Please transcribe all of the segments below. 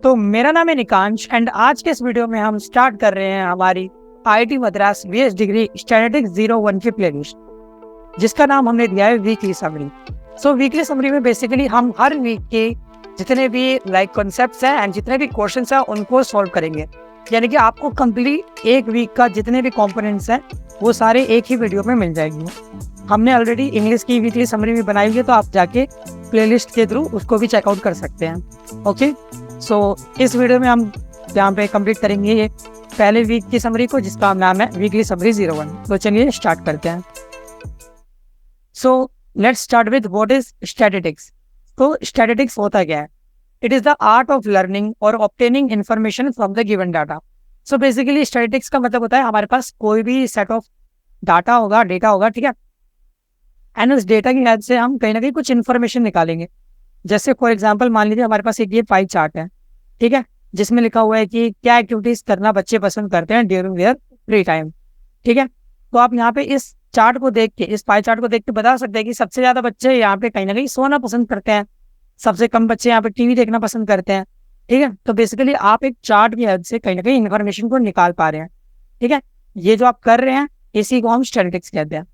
तो मेरा नाम है निकांश एंड आज के इस वीडियो में हम स्टार्ट कर रहे हैं हमारी IIT Madras BS degree statistics 01 की प्लेलिस्ट, जिसका नाम हमने दिया है weekly summary. So weekly summary में बेसिकली हम हर वीक के जितने भी कॉन्सेप्ट्स हैं एंड जितने भी क्वेश्चंस हैं उनको सॉल्व करेंगे। यानी कि आपको कंप्लीट एक वीक का जितने भी कंपोनेंट्स हैं वो सारे एक ही वीडियो में मिल जाएंगे। हमने ऑलरेडी इंग्लिश की वीकली समरी भी बनाई हुई है, तो आप जाके प्लेलिस्ट के थ्रू उसको भी चेकआउट कर सकते हैं। ओके, सो इस वीडियो में हम यहाँ पे कंप्लीट करेंगे ये पहले वीक की समरी को, जिसका नाम है वीकली समरी 01। तो चलिए स्टार्ट करते हैं। So let's start with what is statistics. तो स्टैटिस्टिक्स होता क्या है? It is the art of learning और obtaining information from the given data. So basically statistics का मतलब होता है हमारे पास कोई भी सेट ऑफ डाटा होगा, डेटा होगा, ठीक है, एंड उस डेटा की हेल्प से हम कहीं ना कहीं कुछ इन्फॉर्मेशन निकालेंगे। जैसे फॉर एग्जांपल मान लीजिए हमारे पास एक ये पाई चार्ट है, ठीक है, जिसमें लिखा हुआ है कि क्या एक्टिविटीज करना बच्चे पसंद करते हैं ड्यूरिंग देयर फ्री टाइम, ठीक है। तो आप यहाँ पे इस चार्ट को देख के, इस पाई चार्ट को देख के बता सकते हैं कि सबसे ज्यादा बच्चे यहाँ पे कहीं ना कहीं सोना पसंद करते हैं, सबसे कम बच्चे यहाँ पे टीवी देखना पसंद करते हैं, ठीक है। तो बेसिकली आप एक चार्ट की हेल्प से कहीं ना कहीं इन्फॉर्मेशन को निकाल पा रहे हैं, ठीक है। ये जो आप कर रहे हैं इसी को हम स्टैटिस्टिक्स कहते हैं।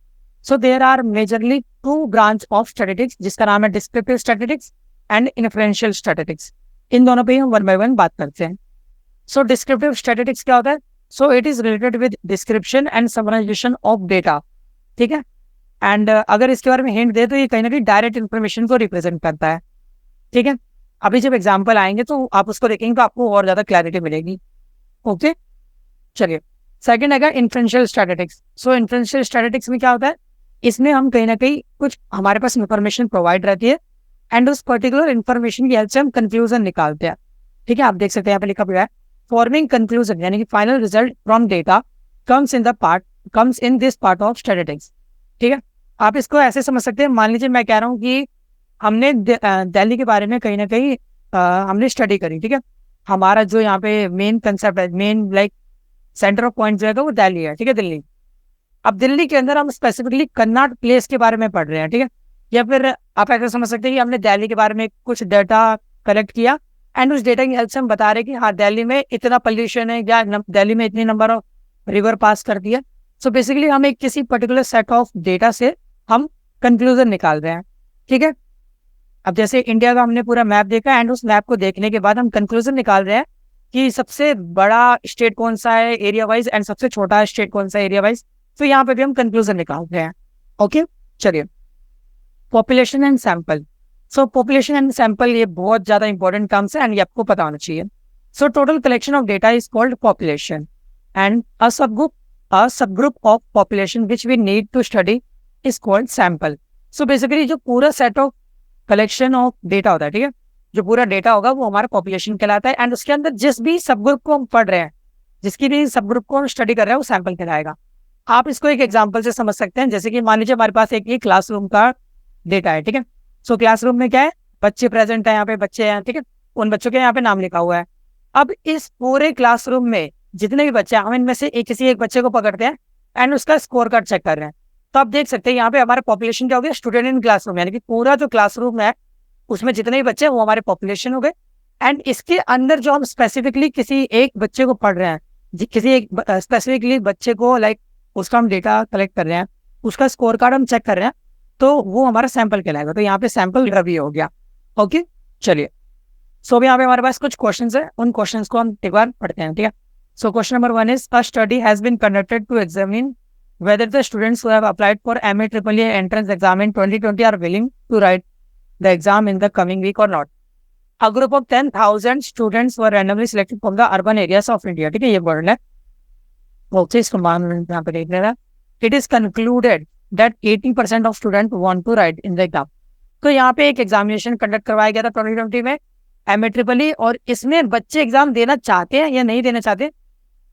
So there are majorly two branch of statistics, जिसका नाम है descriptive statistics and inferential statistics. इन दोनों पे हम वन बाय वन बात करते हैं। सो डिस्क्रिप्टिव स्टैटिस्टिक्स क्या होता है? So it is related with description and summarization of data, ठीक है। एंड अगर इसके बारे में हिंट दे तो ये कहीं ना कहीं डायरेक्ट इन्फॉर्मेशन को रिप्रेजेंट करता है, ठीक है। अभी जब एग्जाम्पल आएंगे तो आप उसको देखेंगे तो आपको और ज्यादा क्लैरिटी मिलेगी। ओके, चलिए सेकंड है इन्फ्रेंशियल स्टैटिस्टिक्स। सो इन्फ्रेंशियल स्टैटिस्टिक्स में क्या होता है? इसमें हम कहीं ना कहीं कुछ हमारे पास इंफॉर्मेशन प्रोवाइड रहती है एंड उस पर्टिकुलर इंफॉर्मेशन की हेल्प से हम कंक्लूजन निकालते हैं, ठीक है। आप देख सकते हैं यहाँ पे लिखा हुआ है फॉर्मिंग कंक्लूजन, यानी कि final result from data comes in this part of statistics, ठीक है। आप इसको ऐसे समझ सकते हैं, मान लीजिए मैं कह रहा हूँ कि हमने दिल्ली के बारे में कहीं ना कहीं हमने स्टडी करी, ठीक है। हमारा जो यहाँ पे मेन कंसेप्ट है, मेन सेंटर ऑफ पॉइंट जो है वो दिल्ली है, ठीक है, दिल्ली। अब दिल्ली के अंदर हम स्पेसिफिकली कन्नाट प्लेस के बारे में पढ़ रहे हैं, ठीक है। या फिर आप ऐसा समझ सकते हैं कि हमने दिल्ली के बारे में कुछ डाटा कलेक्ट किया एंड उस डेटा की हेल्प से हम बता रहे हैं कि हाँ दिल्ली में इतना पोल्यूशन है या दिल्ली में इतनी नंबर ऑफ रिवर पास करती है। सो बेसिकली हम एक किसी पर्टिकुलर सेट ऑफ डेटा से हम कंक्लूजन निकाल रहे हैं, ठीक है। अब जैसे इंडिया का हमने पूरा मैप देखा एंड उस मैप को देखने के बाद हम कंक्लूजन निकाल रहे हैं कि सबसे बड़ा स्टेट कौन सा है एरिया वाइज एंड सबसे छोटा स्टेट कौन सा एरिया वाइज। तो यहाँ पे भी हम कंक्लूजन निकाल रहे हैं। ओके, चलिए population and sample. So population and sample ये बहुत ज्यादा इंपॉर्टेंट टर्म्स है एंड ये आपको पता होना चाहिए। So total collection of data is called population and a subgroup of population which we need to study is called sample. So basically जो पूरा set of collection of data होता है, ठीक है, जो पूरा डेटा होगा वो हमारा पॉपुलेशन कहलाता है एंड उसके अंदर जिस भी सबग्रुप को हम पढ़ रहे हैं, जिसकी भी सबग्रुप को हम स्टडी कर रहे हैं वो सैंपल कहलाएगा। आप इसको एक एग्जांपल से समझ सकते हैं, जैसे कि मान लीजिए हमारे पास एक क्लासरूम का डेटा है, ठीक है। सो क्लासरूम में क्या है, बच्चे प्रेजेंट है, यहाँ पे बच्चे हैं, ठीक है, उन बच्चों के यहाँ पे नाम लिखा हुआ है। अब इस पूरे क्लासरूम में जितने भी बच्चे हैं हम इनमें से किसी एक बच्चे को पकड़ते हैं एंड उसका स्कोर कार्ड चेक कर रहे हैं। तो आप देख सकते हैं यहाँ पे हमारा पॉपुलेशन क्या हो गया, स्टूडेंट इन क्लासरूम, यानी कि पूरा जो क्लासरूम है उसमें जितने भी बच्चे हैं वो हमारे पॉपुलेशन हो गए। एंड इसके अंदर जो हम स्पेसिफिकली किसी एक बच्चे को पढ़ रहे हैं, किसी एक स्पेसिफिकली बच्चे को उसका हम डेटा कलेक्ट कर रहे हैं, उसका स्कोर कार्ड हम चेक कर रहे हैं, तो वो हमारा सैंपल कहलाएगा। तो यहाँ पे सैंपल रवि हो गया। ओके, चलिए सो यहाँ पे हमारे पास कुछ क्वेश्चंस है, उन क्वेश्चंस को हम एक बार पढ़ते हैं, ठीक है। So question number 1 is a study has been conducted to examine whether the students who have applied for MA entrance exam in 2020 are willing to write the exam in the coming week or not. A group of 10,000 students were randomly selected from the urban areas of India. ठीक है, ये word है। Okay, इसको मान यहाँ पे देख लेना। It is concluded that 80% of students want to write in the exam. तो यहाँ पे एक एग्जामिनेशन कंडक्ट करवाया गया था 2020 में MA, और इसमें बच्चे एग्जाम देना चाहते हैं या नहीं देना चाहते,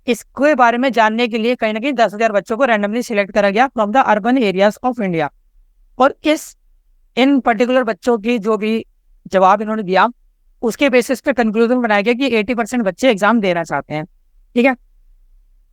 इसके बारे में जानने के लिए कहीं ना कहीं 10,000 बच्चों को रैंडमली सिलेक्ट करा गया from the urban areas of India. और इन पर्टिकुलर बच्चों की जो भी जवाब इन्होंने दिया उसके बेसिस पे कंक्लूजन बनाया गया कि 80% बच्चे एग्जाम देना चाहते हैं, ठीक है।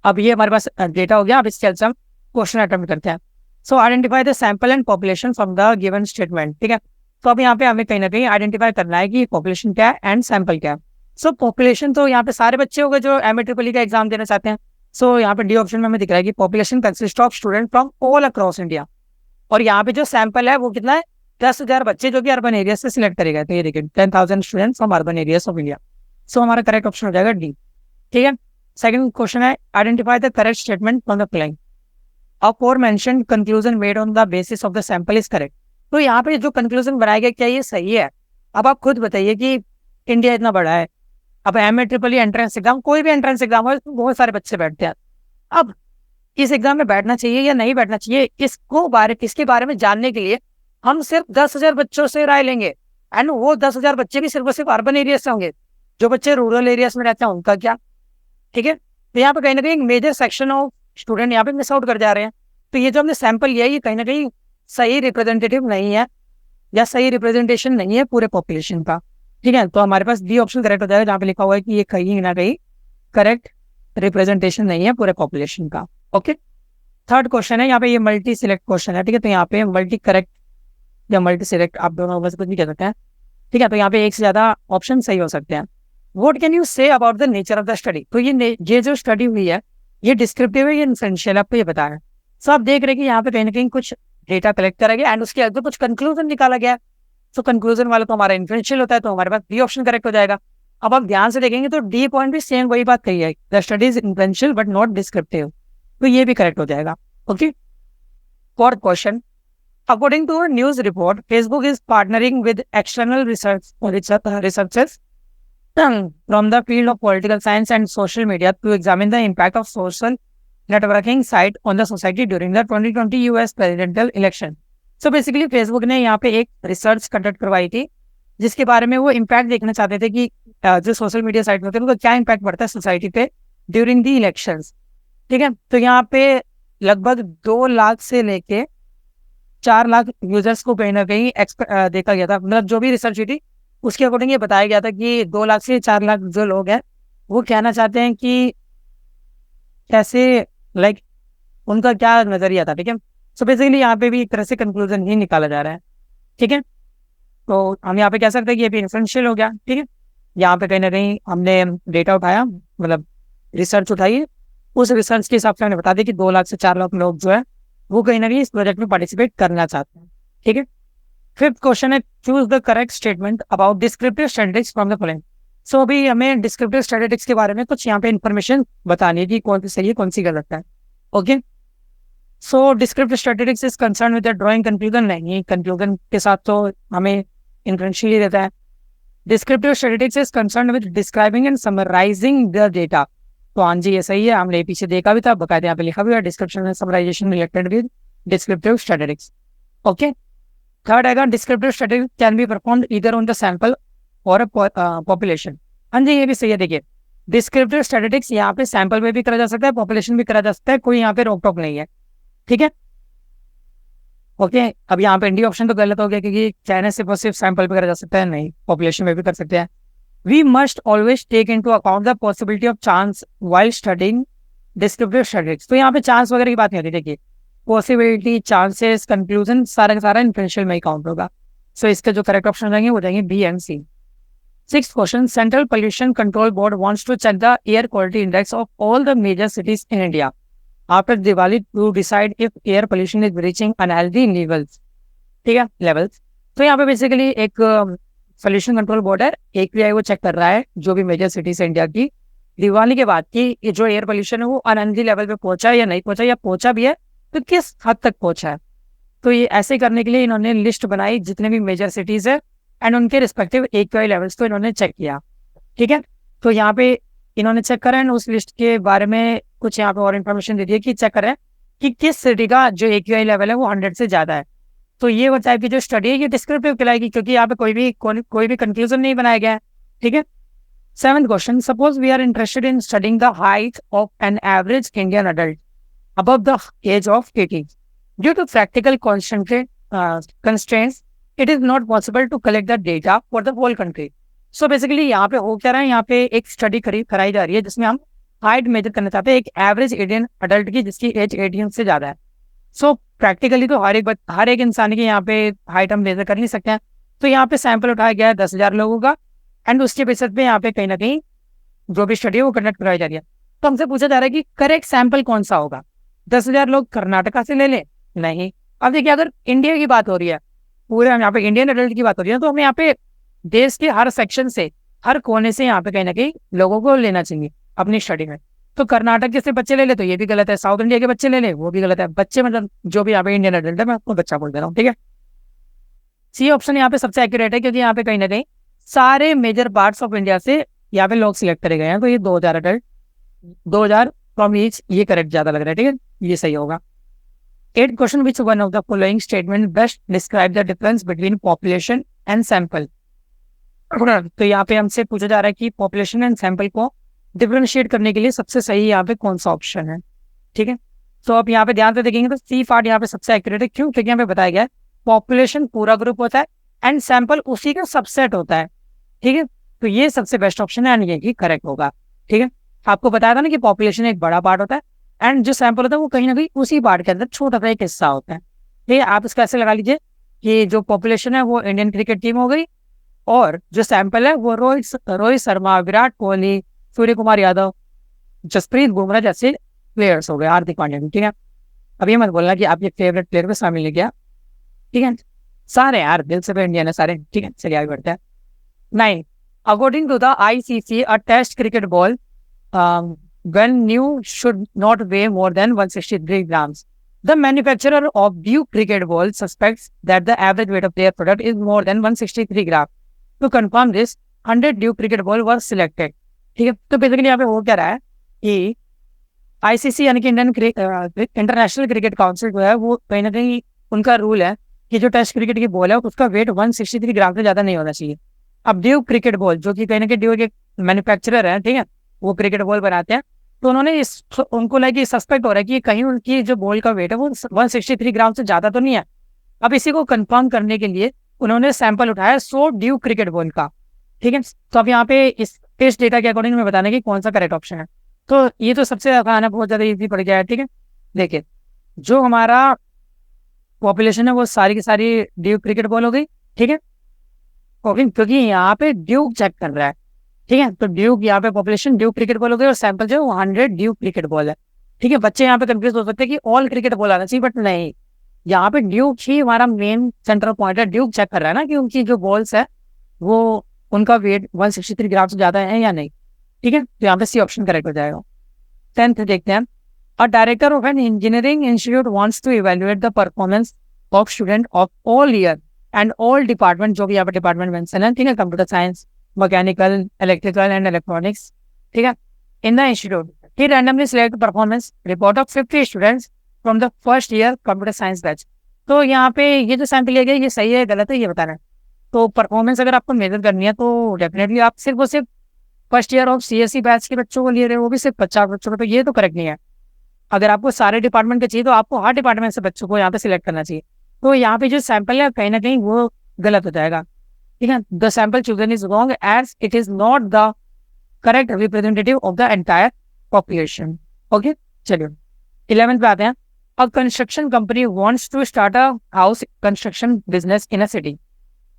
अब ये हमारे पास डेटा हो गया। अब इसके हम क्वेश्चन अटेम्प्ट करते हैं। सो identify the sample and population from the given statement, ठीक है। तो अब यहाँ पे हमें कहीं ना कहीं आइडेंटिफाई करना है कि पॉपुलेशन क्या है एंड सैंपल क्या है। सो पॉपुलेशन तो यहाँ पे सारे बच्चे हो गए जो MA-AAA का एग्जाम देना चाहते हैं। सो यहाँ पे डी ऑप्शन में हमें दिख रहा है कि population consist of student from all across India, और यहाँ पे जो सैंपल है वो कितना है, 10,000 बच्चे जो कि अर्बन एरिया से सिलेक्ट करे गए। तो ये देखिए 10,000 student from urban areas of India. So हमारा करेक्ट ऑप्शन हो जाएगा डी। ठीक है, सेकंड क्वेश्चन है identify the correct statement from the following. Aforementioned conclusion made on the basis of the sample is correct. तो यहाँ पे जो कंक्लूजन बनाया गया क्या ये सही है? अब आप खुद बताइए कि इंडिया इतना बड़ा है, अब MA-AAA एंट्रेंस एग्जाम, कोई भी एंट्रेंस एग्जाम हो, इसमें बहुत सारे बच्चे बैठते हैं। अब इस एग्जाम में बैठना चाहिए या नहीं बैठना चाहिए, इसके बारे में जानने के लिए हम सिर्फ 10,000 बच्चों से राय लेंगे, एंड वो 10,000 बच्चे भी सिर्फ और सिर्फ अर्बन एरिया से होंगे। जो बच्चे रूरल एरियाज में रहते हैं उनका क्या? ठीक है, तो यहाँ पे कहीं ना कहीं मेजर सेक्शन ऑफ स्टूडेंट यहाँ पे मिस आउट कर जा रहे हैं। तो ये जो हमने सैंपल लिया है ये कहीं ना कहीं सही रिप्रेजेंटेटिव नहीं है, या सही रिप्रेजेंटेशन नहीं है पूरे पॉपुलेशन का। ठीक है, तो हमारे पास डी ऑप्शन करेक्ट हो जाएगा, जहाँ पे लिखा हुआ है कि ये कहीं ना कहीं करेक्ट रिप्रेजेंटेशन नहीं है पूरे पॉपुलेशन का। ओके, थर्ड क्वेश्चन है यहाँ पे, ये मल्टी सिलेक्ट क्वेश्चन है। ठीक है, तो यहाँ पे मल्टी करेक्ट या मल्टी सिलेक्ट आप दोनों में से कुछ भी कह सकते हैं। ठीक है, तो यहाँ पे एक से ज्यादा ऑप्शन सही हो सकते हैं। What can you say about the nature of the study. तो ये जो स्टडी हुई है ये डिस्क्रिप्टिव है, ये इन्फेरेंशियल, आपको ये बताया। सो आप देख रहे हैं कि यहाँ पे कहीं ना कहीं कुछ डेटा कलेक्ट करा गया एंड उसके आगे कुछ कंक्लूजन निकाला गया। तो कंक्लूजन वाला तो हमारा इन्फेरेंशियल होता है, तो हमारे पास डी ऑप्शन करेक्ट हो जाएगा। अब आप ध्यान से देखेंगे तो डी पॉइंट भी सेम वही बात कही है, the study is inferential but not descriptive, तो ये भी करेक्ट हो जाएगा। Okay, fourth question, according to news report Facebook is partnering with external researchers from the field of political science and social media to examine the impact of social networking site on the society during the 2020 US presidential election. So basically Facebook ने यहाँ पे एक research conduct करवाई थी जिसके बारे में वो इम्पैक्ट देखना चाहते थे कि जो सोशल मीडिया साइट होते हैं उनका क्या इम्पैक्ट पड़ता है सोसाइटी पे ड्यूरिंग दी इलेक्शंस। ठीक है, तो यहाँ पे लगभग 2 लाख से लेके 4 लाख यूजर्स को कहीं ना कहीं देखा गया था। मतलब जो भी रिसर्च हुई थी उसके अकॉर्डिंग ये बताया गया था कि 2 लाख से 4 लाख जो लोग हैं वो कहना चाहते हैं कि कैसे लाइक उनका क्या नजरिया था। ठीक है, सो बेसिकली यहाँ पे भी एक तरह से कंक्लूजन ही निकाला जा रहा है। ठीक है, तो हम यहाँ पे कह सकते हैं कि ये भी इन्फ्लुएंशियल हो गया। ठीक है, यहाँ पे कहीं ना कहीं हमने डेटा उठाया, मतलब रिसर्च उठाई, उस रिसर्च के हिसाब से हमने बता दिया कि 2 लाख से 4 लाख लोग जो है वो कहीं ना कहीं इस प्रोजेक्ट में पार्टिसिपेट करना चाहते हैं। ठीक है, फिफ्थ क्वेश्चन है choose the correct statement about descriptive statistics from the following. So अभी हमें डिस्क्रिप्टिव स्टैटिस्टिक्स के बारे में कुछ यहाँ पे इन्फॉर्मेशन बतानी है कि कौन सी सही है कौन सी गलत है। Okay, so descriptive statistics is concern with the drawing conclusion, नहीं कंक्लूजन के साथ तो हमें इन्फ्लुएंशियल ही रहता है। Descriptive statistics is concern with describing and summarizing the data, तो हाँ जी ये सही है, हमने पीछे देखा भी था, बकायदे यहाँ पे लिखा भी है description and summarization related with descriptive statistics. Okay, third आएगा descriptive study can be performed either on the sample और अ पॉपुलेशन। हाँ जी ये भी सही है। देखिए डिस्क्रिप्टिव स्टैटिस्टिक्स यहाँ पे सैंपल में भी करा जा सकता है, पॉपुलेशन भी करा जा सकता है, कोई यहाँ पे रोक टोक नहीं है। ठीक है, ओके, अब यहाँ पे डी ऑप्शन तो गलत हो गया क्योंकि चाइना सिर्फ सैंपल पे करा जा सकता है, नहीं पॉपुलेशन में भी कर सकते हैं। We must always take into account the possibility of chance while studying descriptive statistics. तो यहाँ पे चांस वगैरह की बात नहीं होती। देखिए पॉसिबिलिटी, चांसेस, कंक्लूजन सारा का सारा इन्फ्लुएंशियल में ही काउंट होगा। सो इसके जो करेक्ट ऑप्शन रहेंगे वो जाएंगे B and C. Sixth question, central pollution control board wants to check the air quality index of all the major cities in India after Diwali to decide if air pollution is reaching unhealthy levels. ठीक है, levels. तो यहाँ पे basically एक pollution control board है, AQI, वो check कर रहा है जो भी मेजर सिटीज है इंडिया की दिवाली के बाद की जो एयर पोल्यूशन है वो अनहेल्दी लेवल पे पहुंचा है या नहीं पहुंचा, या पहुंचा भी है तो किस हद तक पहुंचा है। तो ये ऐसे करने के लिए इन्होंने लिस्ट बनाई जितने भी मेजर सिटीज है एंड उनके रिस्पेक्टिव AQI लेवल्स को इन्होंने चेक किया। ठीक है, तो यहाँ पे इन्होंने चेक करा एंड उस लिस्ट के बारे में कुछ यहाँ पे और इन्फॉर्मेशन दे दी है कि चेक करें कि किस सिटी का जो AQI लेवल है वो 100 से ज्यादा है। तो ये वो टाइप की जो स्टडी है ये डिस्क्रिप्टिव कहलाएगी क्योंकि यहाँ पे कोई भी कंक्लूजन नहीं बनाया गया है। ठीक है, seventh question, suppose we are interested in studying the height of an average Indian adult above the age of 80. Due to practical constraints, it is not possible to collect the data for the whole country. So basically यहाँ पे हो क्या रहा है, यहाँ पे एक study कराई जा रही है जिसमें हम हाइट मेजर करना चाहते हैं एक एवरेज इंडियन अडल्ट की जिसकी एज 18 से ज्यादा है। सो प्रैक्टिकली तो हर एक इंसान की यहाँ पे हाइट हम मेजर कर नहीं सकते हैं। तो यहाँ पे सैंपल उठाया गया है 10,000 लोगों का एंड उसके बेसिस पे यहाँ पे कहीं ना कहीं जो भी स्टडी है वो कंडक्ट कराई जा रही है। तो हमसे पूछा जा रहा है कि करेक्ट सैंपल कौन सा होगा। 10,000 लोग कर्नाटका से ले लें? नहीं। अब देखिए, अगर इंडिया की बात हो रही है, पूरे हम यहाँ पे इंडियन एडल्ट की बात हो रही है, तो हमें यहाँ पे देश के हर सेक्शन से, हर कोने से यहाँ पे कहीं ना कहीं लोगों को लेना चाहिए अपनी स्टडी में। तो कर्नाटक के से बच्चे ले ले तो ये भी गलत है, साउथ इंडिया के बच्चे ले ले वो भी गलत है। बच्चे मतलब जो भी यहाँ पे इंडियन एडल्ट है, मैं आपको बच्चा बोल दे रहा हूँ, ठीक है। सी ऑप्शन यहाँ पे सबसे एक्यूरेट है, क्योंकि यहाँ पे कहीं ना कहीं सारे मेजर पार्ट्स ऑफ इंडिया से यहाँ पे लोग सिलेक्ट करे गए हैं। तो ये 2000 एडल्ट, 2000 फ्रॉम ईच, ये करेक्ट ज्यादा लग रहा है, ठीक है, ये सही होगा। 8 question, which one of the following statement best describe the difference between population and sample. तो यहाँ पे हमसे पूछा जा रहा है कि पॉपुलेशन एंड सैंपल को डिफरेंशिएट करने के लिए सबसे सही यहाँ पे कौन सा ऑप्शन है, ठीक है। तो आप यहाँ पे ध्यान से देखेंगे तो सी पार्ट यहाँ पे सबसे एक्यूरेट है। क्यों? क्योंकि यहाँ पे बताया गया है पॉपुलेशन पूरा ग्रुप होता है एंड सैंपल उसी का सबसेट होता है, ठीक है। तो ये सबसे बेस्ट ऑप्शन है एंड ये ही करेक्ट होगा, ठीक है। आपको बताया था ना कि पॉपुलेशन एक बड़ा पार्ट होता है एंड जो सैंपल होता है वो कहीं ना कहीं उसी पार्ट के अंदर छोटा सा एक हिस्सा होता है, ठीक है। आप इसका ऐसे लगा लीजिए कि जो पॉपुलेशन है वो इंडियन क्रिकेट टीम हो गई और जो सैंपल है वो रोहित शर्मा, विराट कोहली, सूर्य कुमार यादव, जसप्रीत बुमराह जैसे प्लेयर्स हो गए, हार्दिक पांड्या, ठीक है। अब ये मत बोलना कि आप ये फेवरेट प्लेयर में शामिल नहीं किया, ठीक है। सारे यार दिल से इंडियन है सारे, ठीक है। चलिए आगे बढ़ते हैं। 9, according to the ICC, a test cricket ball when new should not weigh more than 163 grams. The manufacturer of Duke cricket ball suspects that the average weight of their product is more than 163 grams. To confirm this, 100 Duke cricket ball were selected. ठीक है। तो basically यहाँ पे हो क्या रहा है कि ICC यानी कि इंटरनेशनल क्रिकेट काउंसिल जो है वो कहीं ना कहीं उनका रूल है कि जो टेस्ट क्रिकेट की बॉल है उसका वेट 163 ग्राम से ज्यादा नहीं होना चाहिए। अब ड्यूक क्रिकेट बॉल जो कि कहीं ना कहीं ड्यूक एक मैन्युफैक्चरर है, ठीक है, वो क्रिकेट बॉल बनाते हैं, तो उन्होंने उनको लगे सस्पेक्ट हो रहा है कि कहीं उनकी जो बॉल का वेट है वो 163 ग्राम से ज्यादा तो नहीं है। अब इसी को कंफर्म करने के लिए उन्होंने सैंपल उठाया 100 ड्यूक क्रिकेट बॉल का, ठीक है। तो अब यहाँ पे इस डेटा के अकॉर्डिंग में बताने की कौन सा करेक्ट ऑप्शन है। तो ये तो सबसे आना बहुत ज्यादा इजी पड़ गया है, ठीक है। देखिए, जो हमारा पॉपुलेशन है वो सारी की सारी ड्यूक क्रिकेट बॉल हो गई, ठीक है, क्योंकि यहाँ पे ड्यूक चेक कर रहा है, ठीक है। तो ड्यूक यहाँ पे पॉपुलेशन ड्यूक क्रिकेट बॉल हो गई और सैंपल जो 100 ड्यूक क्रिकेट बॉल है, ठीक है। बच्चे यहाँ पे कंफ्यूज हो सकते हैं कि ऑल क्रिकेट बॉल आना चाहिए, बट नहीं, यहाँ पे ड्यूक ही हमारा मेन सेंट्रल पॉइंट है। ड्यूक चेक कर रहा है ना कि उनकी जो बॉल्स है वो उनका वेट 163 ग्राम से ज्यादा है या नहीं, ठीक है। तो यहाँ पे सी ऑप्शन करेक्ट हो जाएगा। 10th देखते हैं। A director of an engineering institute wants to evaluate the performance of student of all year and all department, जो भी यहाँ पे डिपार्टमेंट मेंशन है, ठीक है, computer science, mechanical, electrical and electronics, ठीक है, in the institute. He randomly select performance report of 50 students from the first year computer science batch. तो यहाँ पे ये जो सैंपल लिया गया ये सही है गलत है ये बताना है। तो परफॉर्मेंस अगर आपको मेजर करनी है तो डेफिनेटली आप सिर्फ और सिर्फ first year of CSE batch के बच्चों को ले रहे हो, वो भी सिर्फ 50 बच्चों को, तो ये तो करेक्ट नहीं है। अगर आपको सारे डिपार्टमेंट के चाहिए तो आपको हर डिपार्टमेंट से बच्चों को यहाँ पे सिलेक्ट करना चाहिए। तो यहाँ पे जो सैंपल है कहीं ना कहीं वो गलत हो जाएगा, ठीक है। The sample chosen is wrong as it is not the correct representative of the entire population. Okay, चलिए 11th पे आते हैं। A construction company wants to start a house construction business in a city.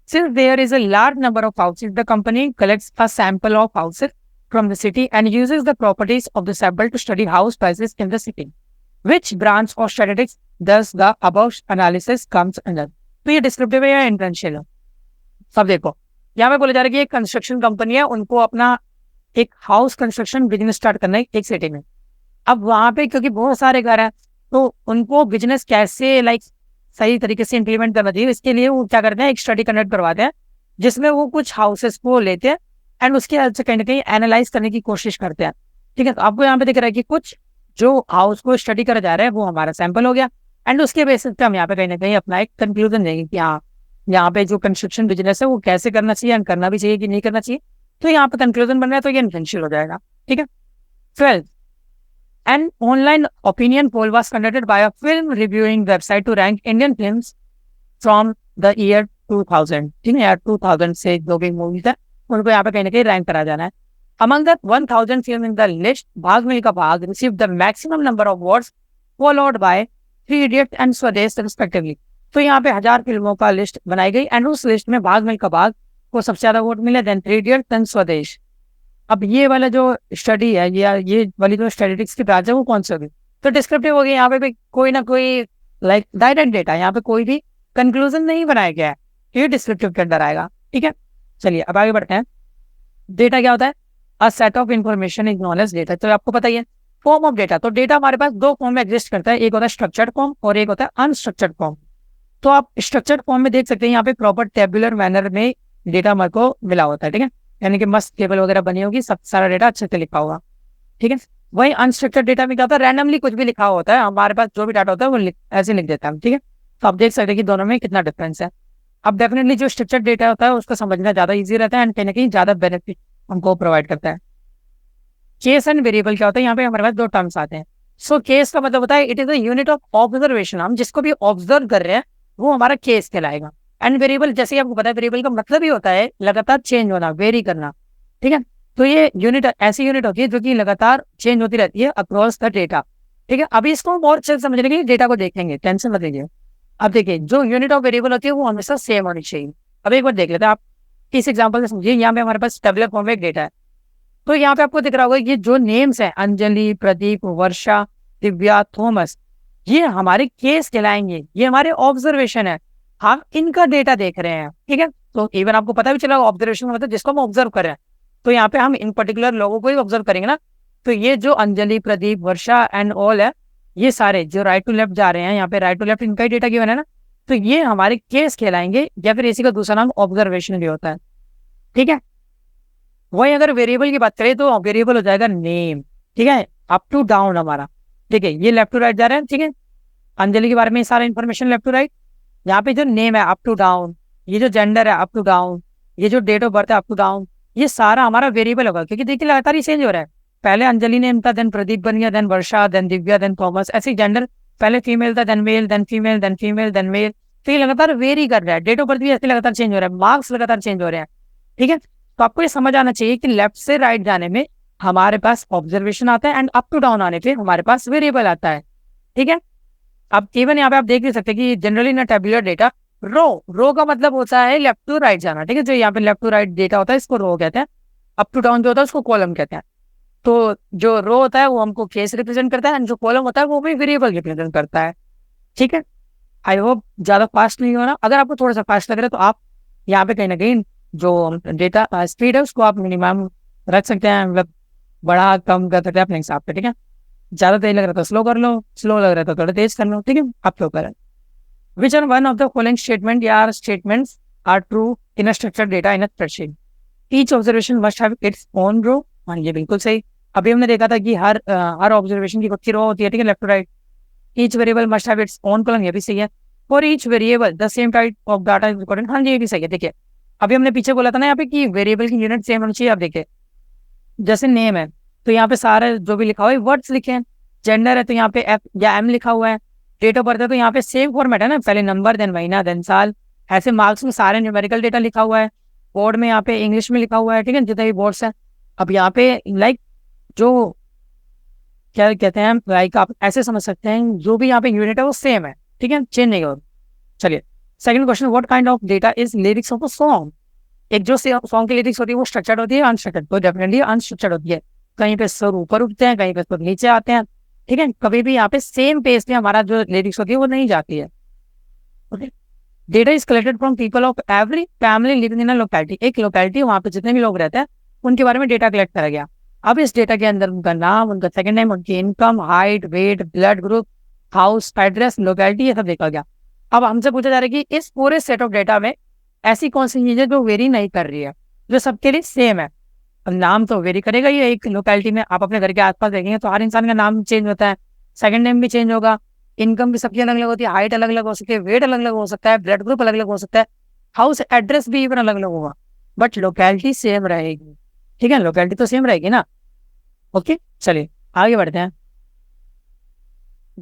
Since there is a large number of houses, the company collects a sample of houses from the city and uses the properties of the sample to study house prices in the city. Which branch of statistics does the above analysis comes under? तो ये descriptive है या इंटेंशियल है? सब देखो, यहाँ पे बोला जा रहा है कि एक कंस्ट्रक्शन कंपनी है, उनको अपना एक हाउस कंस्ट्रक्शन बिजनेस स्टार्ट करना है एक सिटी में। अब वहां पे क्योंकि बहुत सारे घर हैं तो उनको बिजनेस कैसे सही तरीके से इंप्लीमेंट करना चाहिए, इसके लिए वो क्या करते हैं, एक स्टडी कंडक्ट करवाते हैं जिसमें वो कुछ हाउसेस को लेते हैं एंड उसके हेल्प से कहीं ना कहीं एनालाइज करने की कोशिश करते हैं, ठीक है। तो आपको यहाँ पे दिख रहा है कि कुछ जो हाउस को स्टडी करा जा रहा है वो हमारा सैंपल हो गया एंड उसके बेसिस पे हम यहाँ पे कहीं ना कहीं अपना एक कंक्लूजन देंगे कि हाँ यहाँ पे जो कंस्ट्रक्शन बिजनेस है वो कैसे करना चाहिए एंड करना भी चाहिए कि नहीं करना चाहिए। तो यहाँ पे कंक्लूजन बन रहा है तो ये इंटेंशियल हो जाएगा, ठीक है। 12th, an online opinion poll was conducted by a film reviewing website to rank Indian films from the year 2000, ठीक है, यार 2000 से जो भी मूवीज है उनको यहाँ पे कहीं ना कहीं रैंक करा जाना है। Among the 1000 film in the list, भाग मिल्खा भाग received the maximum number of votes, followed by Three Idiots and Swades respectively. तो यहाँ पे 1000 फिल्मों का लिस्ट बनाई गई एंड उस लिस्ट में भाग मिल्खा भाग को सबसे ज्यादा वोट मिले, देन थ्री इडियट, देन स्वदेश। अब ये वाला जो स्टडी है या ये वाली जो स्टैटिस्टिक्स की ब्रांच है वो कौन सी होगी? तो डिस्क्रिप्टिव हो गई। यहाँ पे भी कोई ना कोई लाइक डायरेक्ट डेटा, यहाँ पे कोई भी कंक्लूजन नहीं बनाया गया है, ये डिस्क्रिप्टिव के अंदर आएगा। ठीक है, चलिए अब आगे बढ़ते हैं। डेटा क्या होता है? A set of information is known as data. तो आपको पता ही है फॉर्म ऑफ डेटा। तो डेटा हमारे पास दो फॉर्म में एग्जिस्ट करता है, एक होता है स्ट्रक्चर्ड फॉर्म और एक होता है अनस्ट्रक्चर्ड फॉर्म। तो आप स्ट्रक्चर्ड फॉर्म में देख सकते हैं, यहाँ पे प्रॉपर टेबुलर मैनर में डेटा हमारे को मिला होता है। ठीक है, यानी कि मस्त टेबल वगैरह बनी होगी, सब सारा डेटा अच्छे से लिखा होगा। ठीक है, वही अनस्ट्रक्चर्ड डेटा में क्या होता है? रैंडमली कुछ भी लिखा होता है, हमारे पास जो भी डाटा होता है वो ऐसे लिख देता है। ठीक है, तो आप देख सकते हैं कि दोनों में कितना डिफरेंस है। अब डेफिनेटली जो स्ट्रक्चर्ड डेटा होता है उसको समझना ज्यादा ईजी रहता है एंड कहीं ना कहीं ज्यादा बेनिफिट हमको प्रोवाइड करता है। केस एंड वेरिएबल क्या होता है? यहाँ पे हमारे पास दो टर्म्स आते हैं। सो केस का मतलब होता है it is a unit of observation. हम जिसको भी ऑब्जर्व कर रहे हैं वो हमारा केस कहलाएगा। एंड वेरिएबल, जैसे आपको पता है, वेरिएबल का मतलब ही होता है लगातार चेंज होना, वेरी करना। ठीक है, तो ये यूनिट ऐसी यूनिट होती है जो कि लगातार चेंज होती रहती है अक्रॉस द डेटा। ठीक है, अभी इसको हम और अच्छे से समझने के लिए डेटा को देखेंगे, टेंशन मत लीजिए। अब देखिए, जो यूनिट ऑफ वेरिएबल होती है वो हमेशा सेम होनी चाहिए। अब एक बार देख लेते हैं, आप इस एग्जांपल से समझिए। यहाँ पे हमारे पास टेबुलर फॉर्म में एक डेटा है, तो यहाँ पे आपको दिख रहा होगा ये जो नेम्स है, अंजलि, प्रदीप, वर्षा, दिव्या, थॉमस, ये हमारे केस कहलाएंगे, ये हमारे ऑब्जर्वेशन है, हम इनका डेटा देख रहे हैं। ठीक है, तो इवन आपको पता भी चला ऑब्जर्वेशन मतलब जिसको हम ऑब्जर्व कर रहे हैं, तो यहाँ पे हम इन पर्टिकुलर लोगों को ही ऑब्जर्व करेंगे ना। तो ये जो अंजलि, प्रदीप, वर्षा एंड ऑल है, ये सारे जो राइट टू लेफ्ट जा रहे हैं, यहाँ पे राइट टू लेफ्ट इनका ही डेटा गिवन है ना, तो ये हमारे केस कहलाएंगे, या फिर इसी का दूसरा नाम ऑब्जर्वेशन भी होता है। ठीक है, वही अगर वेरिएबल की बात करें तो वेरिएबल हो जाएगा नेम। ठीक है, अप टू डाउन हमारा। ठीक है, ये लेफ्ट टू राइट जा रहे हैं। ठीक है, अंजलि के बारे में सारा इन्फॉर्मेशन लेफ्ट टू राइट। यहाँ पे जो नेम है अप टू डाउन, ये जो जेंडर है अप टू डाउन, ये जो डेट ऑफ बर्थ है अप टू डाउन, ये सारा हमारा वेरिएबल होगा, क्योंकि देखिए लगातार ही चेंज हो रहा है। पहले अंजलि नेम था, देन प्रदीप बन गया, then Varsha, then Divya, then Thomas, ऐसे जेंडर पहले फीमेल था, then male, then female, then female, then male. तो ये लगातार वेरी कर रहा है। डेट ऑफ बर्थ भी ऐसे लगातार चेंज हो रहा है, मार्क्स लगातार चेंज हो रहे हैं। ठीक है, तो आपको ये समझ आना चाहिए कि लेफ्ट से राइट जाने में हमारे पास ऑब्जर्वेशन आता है एंड अप टू डाउन आने पे हमारे पास वेरिएबल आता है। ठीक है, अब इवन यहाँ पे आप देख भी सकते हैं कि जनरली ना टेबुलर डेटा रो का मतलब होता है लेफ्ट टू राइट जाना। ठीक है, जो यहाँ पे लेफ्ट टू राइट डेटा होता है इसको रो कहते हैं, अप टू डाउन जो होता है उसको कॉलम कहते हैं। तो जो रो होता है वो हमको केस रिप्रेजेंट करता है, एंड जो कॉलम होता है वो भी वेरिएबल रिप्रेजेंट करता है। ठीक है, आई होप ज्यादा फास्ट नहीं होना। अगर आपको थोड़ा सा फास्ट लग रहा है तो आप यहाँ पे कहीं ना कहीं जो डेटा स्पीड है उसको आप मिनिमम रख सकते हैं, मतलब बड़ा कम कर सकते हैं अपने हिसाब से। ठीक है, ज्यादा तेज लग रहा है तो स्लो कर लो, स्लो लग रहा है तो थोड़ा तेज कर लो। ठीक है, आप क्यों करें। Which are one of the following statement या statements are true in a structured data in a spreadsheet? Each observation must have its own row. हाँ, ये बिल्कुल सही। अभी हमने देखा था कि हर ऑब्जर्वेशन की खुद की रो होती है। ठीक है, left to right. Each variable must have its own column, ये भी सही है। For each variable the same type of data is recorded. हाँ, ये भी सही है। देखिए, अभी हमने पीछे बोला था ना यहाँ पे कि वेरिएबल की यूनिट सेम होनी चाहिए। आप देखिए, जैसे नेम है तो यहाँ पे सारे जो भी लिखा हुआ है वर्ड्स लिखे हैं। जेंडर है तो यहाँ पे एफ या एम लिखा हुआ है। डेट ऑफ बर्थ है तो यहाँ पे सेम फॉर्मेट है ना, पहले नंबर, देन महीना, देन साल। ऐसे मार्क्स में सारे न्यूमेरिकल डेटा लिखा हुआ है। बोर्ड में यहाँ पे इंग्लिश में लिखा हुआ है। ठीक है, जितने भी बोर्ड्स हैं। अब यहाँ पे लाइक जो क्या कहते हैं, लाइक आप ऐसे समझ सकते हैं जो भी यहाँ पे यूनिट है वो सेम है। ठीक है, चेंज नहीं होगा। चलिए, second question, what kind of data is lyrics of a song? एक जो सॉन्ग की लिरिक्स होती है वो स्ट्रक्चर्ड होती है, अनस्ट्रक्चर्ड? तो डेफिनेटली अनस्ट्रक्चर्ड होती है। कहीं पे सुर ऊपर उठते हैं, कहीं पे सुर नीचे आते हैं। ठीक है, कभी भी यहाँ पे सेम पेज पे हमारा जो लिरिक्स होती है वो नहीं जाती है। Okay, data is collected from people of every family living in a locality. एक लोकेलिटी, वहाँ पे जितने भी लोग रहते हैं उनके बारे में डेटा कलेक्ट करा गया। अब इस डेटा के अंदर उनका नाम, उनका सेकंड नेम, उनकी income, height, weight, blood group, house address, locality, ये सब देखा गया। अब हमसे पूछा जा रहा है कि इस पूरे सेट ऑफ डेटा में ऐसी कौन सी चीज है जो वेरी नहीं कर रही है, जो सबके लिए सेम है? नाम तो वेरी करेगा ही। एक लोकेलिटी में आप अपने घर के आसपास देखेंगे तो हर इंसान का नाम चेंज होता है, सेकंड नेम भी चेंज होगा, इनकम भी सबकी अलग अलग होती है, हाइट अलग अलग हो सकती है, वेट अलग अलग हो सकता है, ब्लड ग्रुप अलग अलग हो सकता है, हाउस एड्रेस भी इवन अलग अलग होगा, बट लोकेलिटी सेम रहेगी। ठीक है, लोकेलिटी तो सेम रहेगी ना। ओके, चलिए आगे बढ़ते हैं।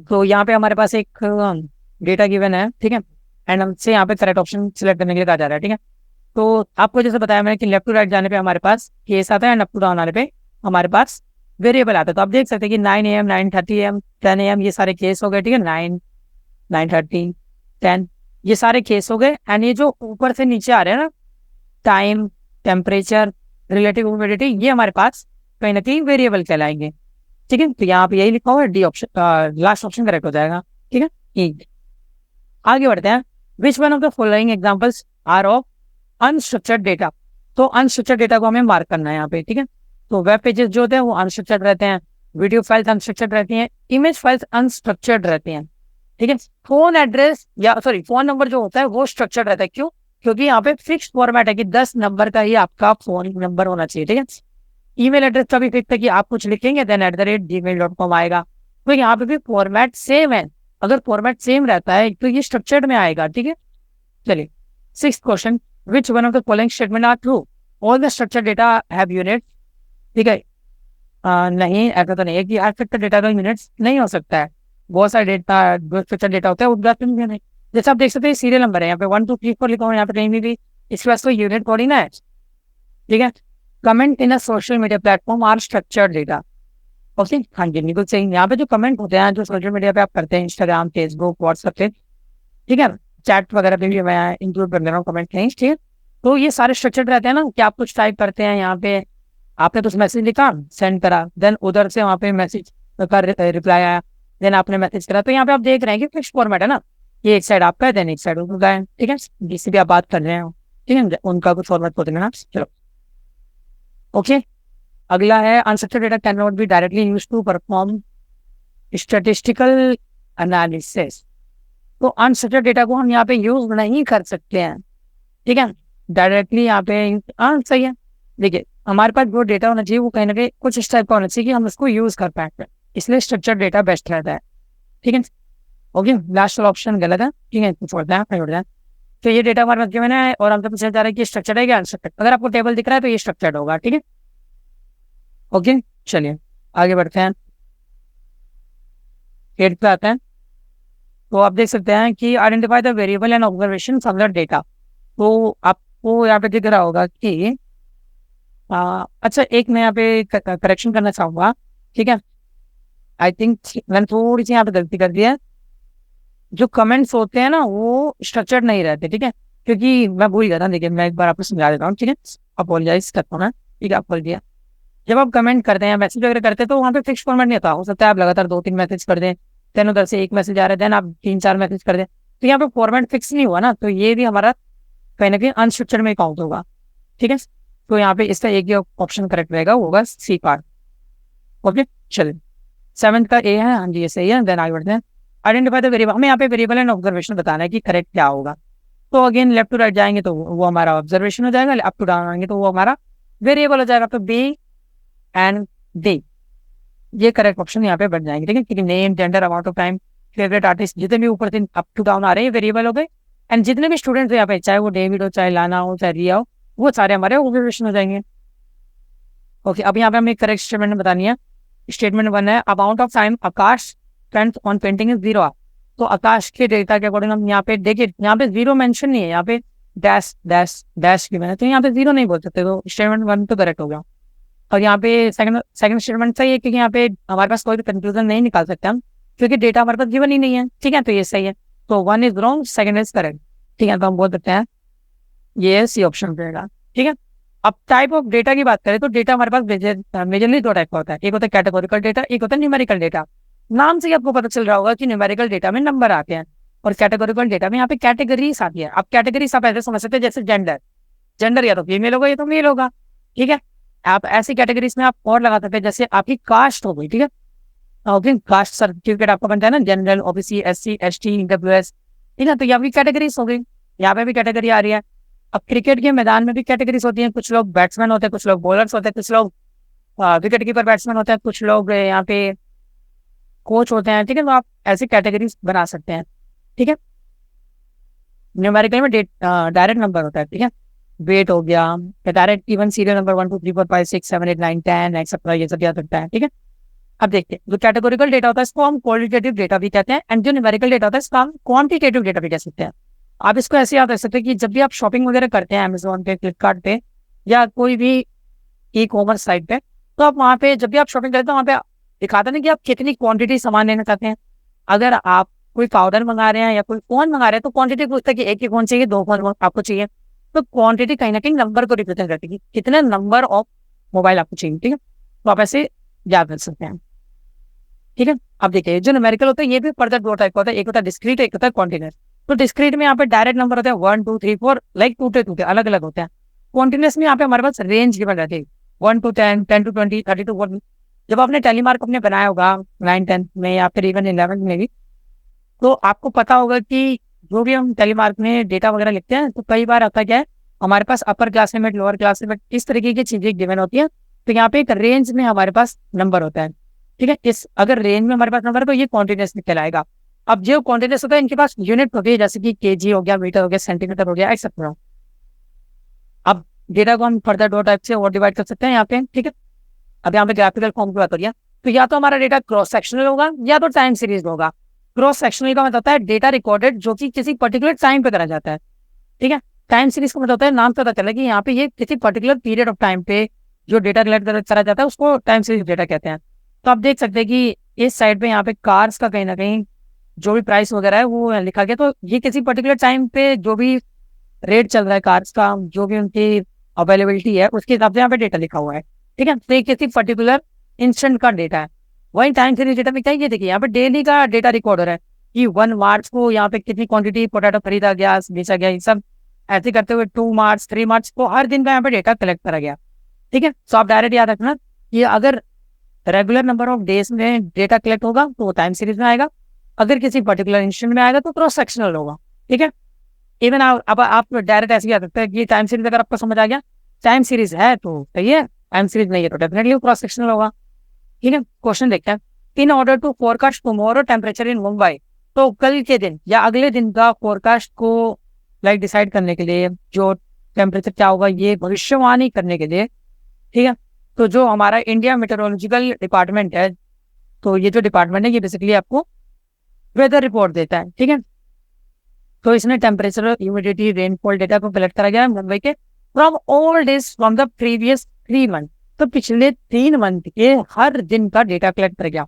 तो यहाँ पे हमारे पास एक डेटा गिवन है। ठीक है, एंड हमसे यहाँ पे करेक्ट ऑप्शन सिलेक्ट करने के लिए कहा जा रहा है। ठीक है, तो आपको जैसे बताया मैंने कि लेफ्ट टू राइट जाने पे हमारे पास केस आता है एंड अप टू डाउन आने पे हमारे पास वेरिएबल आता है। तो आप देख सकते हैं कि 9 AM, 9:30 AM, 10 AM ये सारे केस हो गए। ठीक है, 9, 9:30, 10 ये सारे केस हो गए। एंड ये जो ऊपर से नीचे आ रहे हैं ना, टाइम, टेम्परेचर, रिलेटिव ह्यूमिडिटी, ये हमारे पास कहीं ना कहीं वेरिएबल कहलाएंगे। ठीक है, तो यहाँ पे यही लिखा हुआ है, D option, last option correct हो जाएगा। ठीक है, आगे बढ़ते हैं। Which one of the following examples are of unstructured data. तो अनस्ट्रक्चर्ड डेटा को हमें मार्क करना है यहाँ पे। ठीक है, तो वेब पेजेस जो होते हैं वो अनस्ट्रक्चर्ड रहते हैं, वीडियो फाइल्स अनस्ट्रक्चर्ड रहती हैं, इमेज फाइल्स अनस्ट्रक्चर्ड रहती हैं। ठीक है, फोन एड्रेस या सॉरी फोन नंबर जो होता है वो स्ट्रक्चर्ड रहता है। क्यों? क्योंकि यहाँ पे फिक्स फॉर्मेट है कि 10 नंबर का ही आपका फोन नंबर होना चाहिए। ठीक है, ईमेल एड्रेस का भी फिक्स है कि आप कुछ लिखेंगे देन @gmail.com आएगा। तो यहाँ पे भी फॉर्मेट सेम है। अगर फॉर्मेट सेम रहता है तो ये स्ट्रक्चर्ड में आएगा। ठीक है, चलिए 6th question, which one of the following statement are true, all the structured data have unit. ठीक है, नहीं, ऐसा तो नहीं है कि स्ट्रक्चर्ड डेटा का यूनिट्स नहीं हो सकता है। बहुत सारे डेटा जो स्ट्रक्चर्ड डेटा होता है उनका नहीं। जैसे आप देख सकते हैं सीरियल नंबर है, यहाँ पे 1 2 3 4 लिखा हुआ है, यहाँ पे कहीं भी इसके पास कोई यूनिट थोड़ी ना है। ठीक है, comment in a social media platform are structured data. Okay, हाँ जी बिल्कुल सही। यहाँ पे जो कमेंट होते हैं जो सोशल मीडिया पे आप करते हैं, इंस्टाग्राम, फेसबुक, व्हाट्सएप पे, ठीक है, चैट वगैरह पे भी मैं इंक्लूड कर ले रहा हूँ कमेंट नहीं। ठीक है, तो ये सारे स्ट्रक्चर्ड रहते हैं ना कि आप कुछ टाइप करते हैं, यहाँ पे आपने कुछ मैसेज लिखा, सेंड करा, देन उधर से वहाँ पे मैसेज का रिप्लाई आया, देन आपने मैसेज करा। तो यहाँ पे आप देख रहे हैं कि फिक्स फॉर्मेट है ना, ये एक साइड आपका है देन एक साइड उनका है। ठीक है, जिससे भी आप बात कर रहे हो, ठीक है, उनका कुछ फॉर्मेट होते हैं। चलो ओके, अगला है unstructured data can not be directly used to perform statistical analysis. तो अनस्ट्रक्चर्ड डेटा को हम यहाँ पे यूज नहीं कर सकते हैं। ठीक है, डायरेक्टली यहाँ पे सही है। देखिए हमारे पास जो डेटा होना चाहिए वो कहीं ना कहीं कुछ इस टाइप का होना चाहिए कि हम उसको यूज कर पाए, इसलिए स्ट्रक्चर्ड डेटा बेस्ट रहता है। ठीक है, ओके, लास्ट ऑप्शन गलत है। ठीक है, छोड़ते हैं। तो ये डेटा हमारे पास given है और हमसे पूछा जा रहा है कि स्ट्रक्चर्ड है क्या अनस्ट्रक्चर्ड। अगर आपको टेबल दिख रहा है तो ये स्ट्रक्चर्ड होगा। ठीक है, ओके, चलिए आगे बढ़ते हैं। 8 पे आते हैं। तो आप देख सकते हैं कि identify the variable and observation from the data. तो आपको यहाँ पे दिख रहा होगा कि अच्छा, एक मैं यहाँ पे करेक्शन करना चाहूंगा। ठीक है, आई थिंक मैंने थोड़ी सी यहाँ पे गलती कर दी है। जो कमेंट्स होते हैं ना वो स्ट्रक्चर्ड नहीं रहते। ठीक है, क्योंकि मैं भूल गया था। देखिए मैं एक बार आपको समझा देता हूँ। ठीक है, अपोलोजाइज करता हूँ मैं। ठीक है, आप बोल दिया, जब आप कमेंट करते हैं, मैसेज वगैरह करते हैं तो वहाँ पे फिक्स फॉर्मेट नहीं होता। हो सकता है आप लगातार 2 3 मैसेज कर दें, देन उधर से एक मैसेज आ रहा है, देन आप 3 4 मैसेज कर दें, तो यहाँ पे फॉर्मेट फिक्स नहीं हुआ ना, तो ये भी हमारा कहीं ना कहीं अनस्ट्रक्चर्ड में काउंट होगा। ठीक है, तो यहाँ पे इसका एक ही ऑप्शन करेक्ट रहेगा, वो होगा सी पार्ट। ओके, चलिए 7th का ए है। हाँ जी, ये सही है। देन आगे बढ़ते हैं। आइडेंटिफाई द वेरिएबल, हमें यहाँ पे वेरिएबल एंड ऑब्जर्वेशन बताना है कि करेक्ट क्या होगा। तो अगेन लेफ्ट टू राइट जाएंगे तो वो हमारा ऑब्जर्वेशन हो जाएगा, अप टू डाउन आएंगे तो वो हमारा वेरिएबल हो जाएगा। तो बी एंड डी ये करेक्ट ऑप्शन यहाँ पे बन जाएंगे। ठीक है, क्योंकि name, gender, amount of time, favourite artist, जितने भी ऊपर से अप टू डाउन आ रहे हैं वेरिएबल हो गए। एंड जितने भी स्टूडेंट्स यहाँ पे, चाहे वो डेविड हो, चाहे लाना हो, चाहे रिया हो, वो सारे हमारे ऑब्जर्वेशन हो जाएंगे। ओके, अब यहाँ पे हमें करेक्ट स्टेटमेंट बतानी है। स्टेटमेंट 1 है, amount of time Akash spent on painting is 0 hour. तो आकाश के डेटा के अकॉर्डिंग हम यहाँ पे देखिए, यहाँ पे 0 मेंशन नहीं है, यहाँ पे डैश डैश डैश की मैंने, तो यहाँ पे 0 नहीं बोल सकते। तो स्टेटमेंट 1 तो करेक्ट हो गया। और यहाँ पे सेकंड स्टेटमेंट सही है, क्योंकि यहाँ पे हमारे पास कोई भी कंक्लूजन नहीं निकाल सकते हम, क्योंकि डेटा हमारे पास गिवन ही नहीं है। ठीक है, तो ये सही है। तो 1 इज रॉन्ग, 2 इज करेक्ट। ठीक है, तो हम बोल सकते हैं ये सी ऑप्शन रहेगा। ठीक है, अब टाइप ऑफ डेटा की बात करें तो डेटा हमारे पास मेजरली 2 टाइप का होता है। एक होता है कैटेगोरिकल डेटा, एक होता है न्यूमेरिकल डेटा। नाम से ही आपको पता चल रहा होगा कि न्यूमेरिकल डेटा में नंबर आते हैं और कैटेगोरिकल डेटा में यहाँ पे कैटेगरीज आती है। अब कैटेगरीज आप ऐसे समझ सकते हैं जैसे जेंडर, जेंडर या तो फीमेल होगा या तो मेल होगा। ठीक है, आप ऐसी कैटेगरीज में आप और लगा सकते हैं, जैसे आपकी कास्ट हो गई। ठीक है, ओके, कास्ट सर्टिफिकेट आपका बनता है ना, general, OBC, SC, ST, EWS. ठीक है, तो यहाँ भी कैटेगरीज हो गई, यहाँ पे भी कैटेगरी आ रही है। अब क्रिकेट के मैदान में भी कैटेगरीज होती हैं, कुछ लोग बैट्समैन होते हैं, कुछ लोग बॉलर्स होते हैं, कुछ लोग विकेट कीपर बैट्समैन होते हैं, कुछ लोग यहाँ पे कोच होते हैं। ठीक है, तो आप ऐसी कैटेगरीज बना सकते हैं। ठीक है, न्यूमेरिकल में डायरेक्ट नंबर होता है। ठीक है, वेट हो गया, direct even serial number 1 2 3 4 5 6 7 8 9 10 etcetera, ये सब दिया सकता है। ठीक है, अब देखते हैं, जो कैटेगोरिकल डेटा होता है इसको हम क्वालिटेटिव डेटा भी कहते हैं, एंड जो न्यूमेरिकल डेटा होता है इसको हम क्वांटिटेटिव डेटा भी कह सकते हैं। आप इसको ऐसे याद रख सकते हैं कि जब भी आप शॉपिंग वगैरह करते हैं अमेजोन पे, फ्लिपकार्ट पे या कोई भी ई कॉमर्स साइट पे, तो आप वहाँ पे जब भी आप शॉपिंग करते हैं वहाँ पे दिखाता है कि आप कितनी क्वांटिटी सामान लेना चाहते हैं। अगर आप कोई पाउडर मंगा रहे हैं या कोई फोन मंगा रहे हैं तो क्वांटिटी पूछता है कि एक ही फोन चाहिए, 2 फोन आपको चाहिए। तो क्वांटिटी कहीं ना कहीं नंबर को रिप्रेजेंट करती है, कितने नंबर ऑफ मोबाइल आपको चाहिए, ठीक है। तो आप ऐसे याद कर सकते हैं, ठीक है। अब देखिए जो न्यूमेरिकल होता है ये भी फर्दर दो टाइप का होता है, एक होता है डिस्क्रीट, एक होता है कॉन्टिन्यूस। तो डिस्क्रीट में यहाँ पे डायरेक्ट नंबर होते हैं 1 2 3 4, लाइक टूटे टूटे अलग अलग होते हैं। कॉन्टिन्यूस में यहाँ पे हमारे पास रेंज गिवन रहती है 1 to 10, 10 to 20, 30 to 40। जब आपने टेलीमार्क अपने बनाया होगा 9 10 में या फिर इवन 11 में भी, तो आपको पता होगा कि जो भी हम टेलीमार्क में डेटा वगैरह लिखते हैं तो कई बार आता क्या है, हमारे पास upper class limit, lower class limit, इस तरीके की चीजें गिवन होती है। तो यहाँ पे एक रेंज में हमारे पास नंबर होता है, ठीक है। इस अगर रेंज में हमारे पास नंबर है तो ये कॉन्टिन्यूस में कहलाएगा। अब जो कॉन्टिन्यूस होता है इनके पास यूनिट होती है, जैसे कि केजी हो गया, मीटर हो गया, सेंटीमीटर हो गया, एक्सेट्रा। अब डेटा को हम फर्दर दो टाइप से और डिवाइड कर सकते हैं यहाँ पे, ठीक है। अब यहाँ पे ग्राफिकल फॉर्म की बात करिए तो या तो हमारा डेटा क्रॉस सेक्शनल होगा या तो टाइम सीरीज होगा। क्रॉस सेक्शनल का मतलब होता है डेटा रिकॉर्डेड जो कि किसी पर्टिकुलर टाइम पे करा जाता है, ठीक है। टाइम सीरीज का मतलब होता है नाम से पता चला कि यहाँ पे ये किसी पर्टिकुलर पीरियड ऑफ टाइम पे जो डेटा कलेक्ट करा जाता है उसको टाइम सीरीज डेटा कहते हैं। तो आप देख सकते हैं कि इस साइड पे यहाँ पे कार्स का कहीं ना कहीं जो भी प्राइस वगैरह है वो लिखा गया, तो ये किसी पर्टिकुलर टाइम पे जो भी रेट चल रहा है कार्स का, जो भी उनकी अवेलेबिलिटी है उसके हिसाब से यहाँ पे डेटा लिखा हुआ है, ठीक है। तो ये किसी पर्टिकुलर इंस्टेंट का डेटा है। वही टाइम सीरीज डेटा में क्या है, ये देखिए यहाँ पे डेली का डेटा रिकॉर्ड हो रहा है कि 1 मार्च को यहाँ पे कितनी क्वांटिटी पोटैटो खरीदा गया, बेचा गया, ये सब ऐसे करते हुए 2 मार्च 3 मार्च को हर दिन का यहाँ पे डेटा कलेक्ट करा गया, ठीक है। तो आप डायरेक्ट याद रखना कि अगर रेगुलर नंबर ऑफ डेज में डेटा कलेक्ट होगा तो वो टाइम सीरीज में आएगा, अगर किसी पर्टिकुलर इंस्टेंट में आएगा तो क्रॉस सेक्शनल होगा, ठीक है। इवन अब आप डायरेक्ट ऐसे याद रखते हैं कि टाइम सीरीज अगर आपको समझ आ गया, टाइम सीरीज है तो सही है, टाइम सीरीज नहीं है तो डेफिनेटली क्रॉस सेक्शनल होगा, ठीक है। क्वेश्चन देखते हैं, in order to forecast tomorrow temperature in Mumbai. तो कल के दिन या अगले दिन का फोरकास्ट को लाइक डिसाइड करने के लिए, जो टेम्परेचर क्या होगा ये भविष्यवाणी करने के लिए, ठीक है। तो जो हमारा इंडिया मेट्रोलॉजिकल डिपार्टमेंट है, तो ये जो डिपार्टमेंट है ये बेसिकली आपको वेदर रिपोर्ट देता है, ठीक है। तो इसने टेम्परेचर, ह्यूमिडिटी, रेनफॉल डेटा को कलेक्ट करा गया है मुंबई के from all days from the previous 3 month. तो पिछले 3 मंथ के हर दिन का डेटा कलेक्ट कर गया।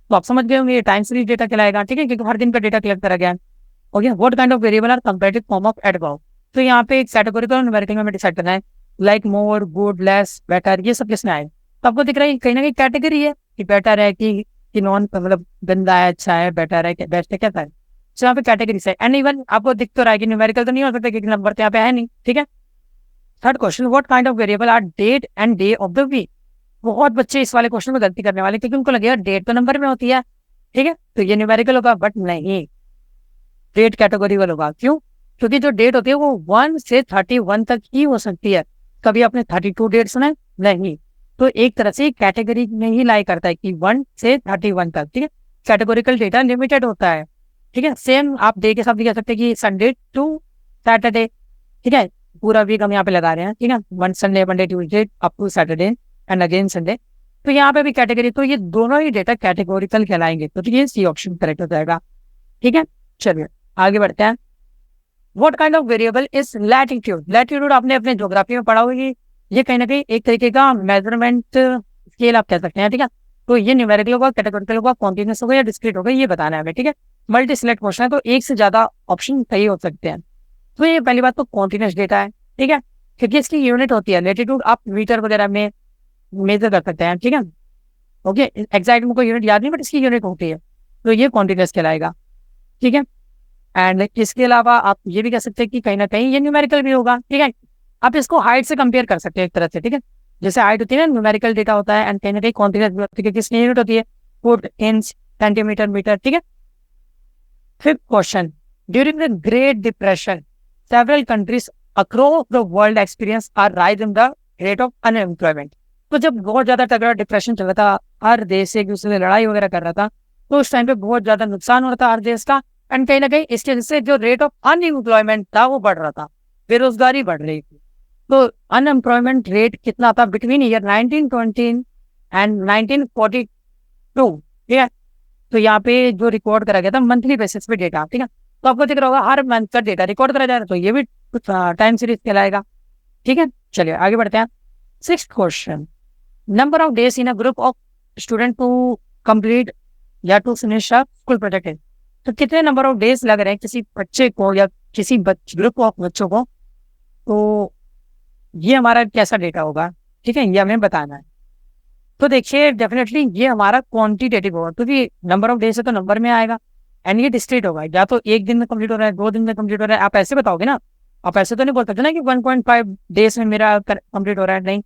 तो आप समझ गए होंगे ये टाइम सीरीज डेटा कहलाएगा, ठीक है, क्योंकि हर दिन का डेटा कलेक्ट करा गया है। Okay, what kind of variable are comparative form of at about. तो यहाँ पे एक कैटेगोरिकल न्यूमेरिकल में डिसाइड करना है, like more, good, less, better, ये सब किसमें आए। तो आपको दिख रहा है कहीं ना कहीं कैटेगरी है कि बेटर है कि नॉन, मतलब गंदा है, अच्छा है, बेटर है, बेस्ट है, कैसा है। तो यहाँ पे कैटेगरी है एंड इवन आपको दिख तो रहा है कि न्यूमेरिकल तो नहीं हो सकता क्योंकि नंबर तो यहाँ पे है नहीं, ठीक है। Third question, what kind of variable are date and day of the week. बहुत बच्चे इस वाले क्वेश्चन में गलती करने वाले क्योंकि उनको लगेगा डेट तो नंबर में होती है, ठीक है, तो ये न्यूमेरिकल होगा, बट नहीं, डेट कैटेगोरिकल होगा। क्यों? क्योंकि जो डेट होती है वो 1 से 31 तक ही हो सकती है। कभी आपने 32 डेट सुना है? नहीं। तो एक तरह से कैटेगरी में ही लाई करता है कि 1 से 31 तक, ठीक है। कैटेगोरिकल डेटा लिमिटेड होता है, ठीक है। सेम आप डे के साथ भी कह सकते हैं कि संडे टू सैटरडे, ठीक है, पूरा वीक हम यहाँ पे लगा रहे हैं, ठीक है, one Sunday, Monday, Tuesday up to Saturday and again Sunday. तो यहाँ पे भी कैटेगरी, तो ये दोनों ही डेटा कैटेगोरिकल कहलाएंगे। तो ये सी ऑप्शन करेक्ट हो जाएगा, ठीक है। चलिए आगे बढ़ते हैं। What kind of variable is latitude. Latitude आपने अपने ज्योग्राफी में पढ़ा होगी, ये कहीं ना कहीं एक तरीके का मेजरमेंट स्केल आप कह सकते हैं, ठीक है। तो ये न्यूमेरिकल होगा, कैटेगोरिकल होगा, कॉन्टिन्यूस होगा या डिस्क्रीट होगा, ये बताना है हमें, ठीक है। मल्टी सिलेक्ट क्वेश्चन है तो एक से ज्यादा ऑप्शन सही हो सकते हैं। तो ये पहली बात तो कॉन्टिन्यूस डेटा है, ठीक है, क्योंकि इसकी यूनिट होती है लैटिट्यूड, आप मीटर वगैरह में मेजर कर सकते हैं, ठीक है। ओके, एग्जैक्ट में कोई यूनिट याद नहीं बट इसकी यूनिट होती है, तो ये कॉन्टिन्यूस कहलाएगा, ठीक है। एंड इसके अलावा आप ये भी कह सकते हैं कि कहीं ना कहीं ये न्यूमेरिकल भी होगा, ठीक है। आप इसको हाइट से कंपेयर कर सकते हैं एक तरह से, ठीक है। जैसे हाइट होती है ना, न्यूमेरिकल डेटा होता है एंड कहीं ना कहीं कॉन्टिन्यूस भी होती है क्योंकि इसकी यूनिट होती है फुट, इंच, सेंटीमीटर, मीटर, ठीक है। Fifth question, during the great depression several countries across the world experience are rise in the rate of unemployment. तो जब बहुत ज्यादा तगड़ा डिप्रेशन चल रहा था, हर देश एक दूसरे से लड़ाई वगैरह कर रहा था, तो उस टाइम पे बहुत ज्यादा नुकसान हो रहा था हर देश का एंड कहीं ना कहीं इसके वजह से जो रेट ऑफ अनएम्प्लॉयमेंट था वो बढ़ रहा था, बेरोजगारी बढ़ रही थी। तो अनएम्प्लॉयमेंट रेट कितना था बिटवीन ईयर 1920 एंड 1942, ठीक है। तो यहाँ पे जो रिकॉर्ड करा गया था मंथली बेसिस पे डेटा, ठीक है। तो आपको दिख रहा होगा हर मंथ का डेटा रिकॉर्ड करा जा रहा है, तो ये भी कुछ टाइम सीरीज कहलाएगा, ठीक है। चलिए आगे बढ़ते हैं। Sixth question, number of days in a group of student to complete या to finish a school project है। तो कितने नंबर ऑफ डेज लग रहे हैं किसी बच्चे को या किसी ग्रुप ऑफ बच्चों को तो ये हमारा कैसा डेटा होगा, ठीक है, ये हमें बताना है। तो देखिए डेफिनेटली ये हमारा क्वांटिटेटिव होगा, क्योंकि नंबर ऑफ डेज है तो नंबर में आएगा, एंड ये डिस्क्रीट होगा, या तो एक दिन में कंप्लीट हो रहा है, 2 दिन में कंप्लीट हो रहा है, आप ऐसे बताओगे ना, आप ऐसे तो नहीं बोल सकते ना कि 1.5 डेज में मेरा कंप्लीट हो रहा है, नहीं,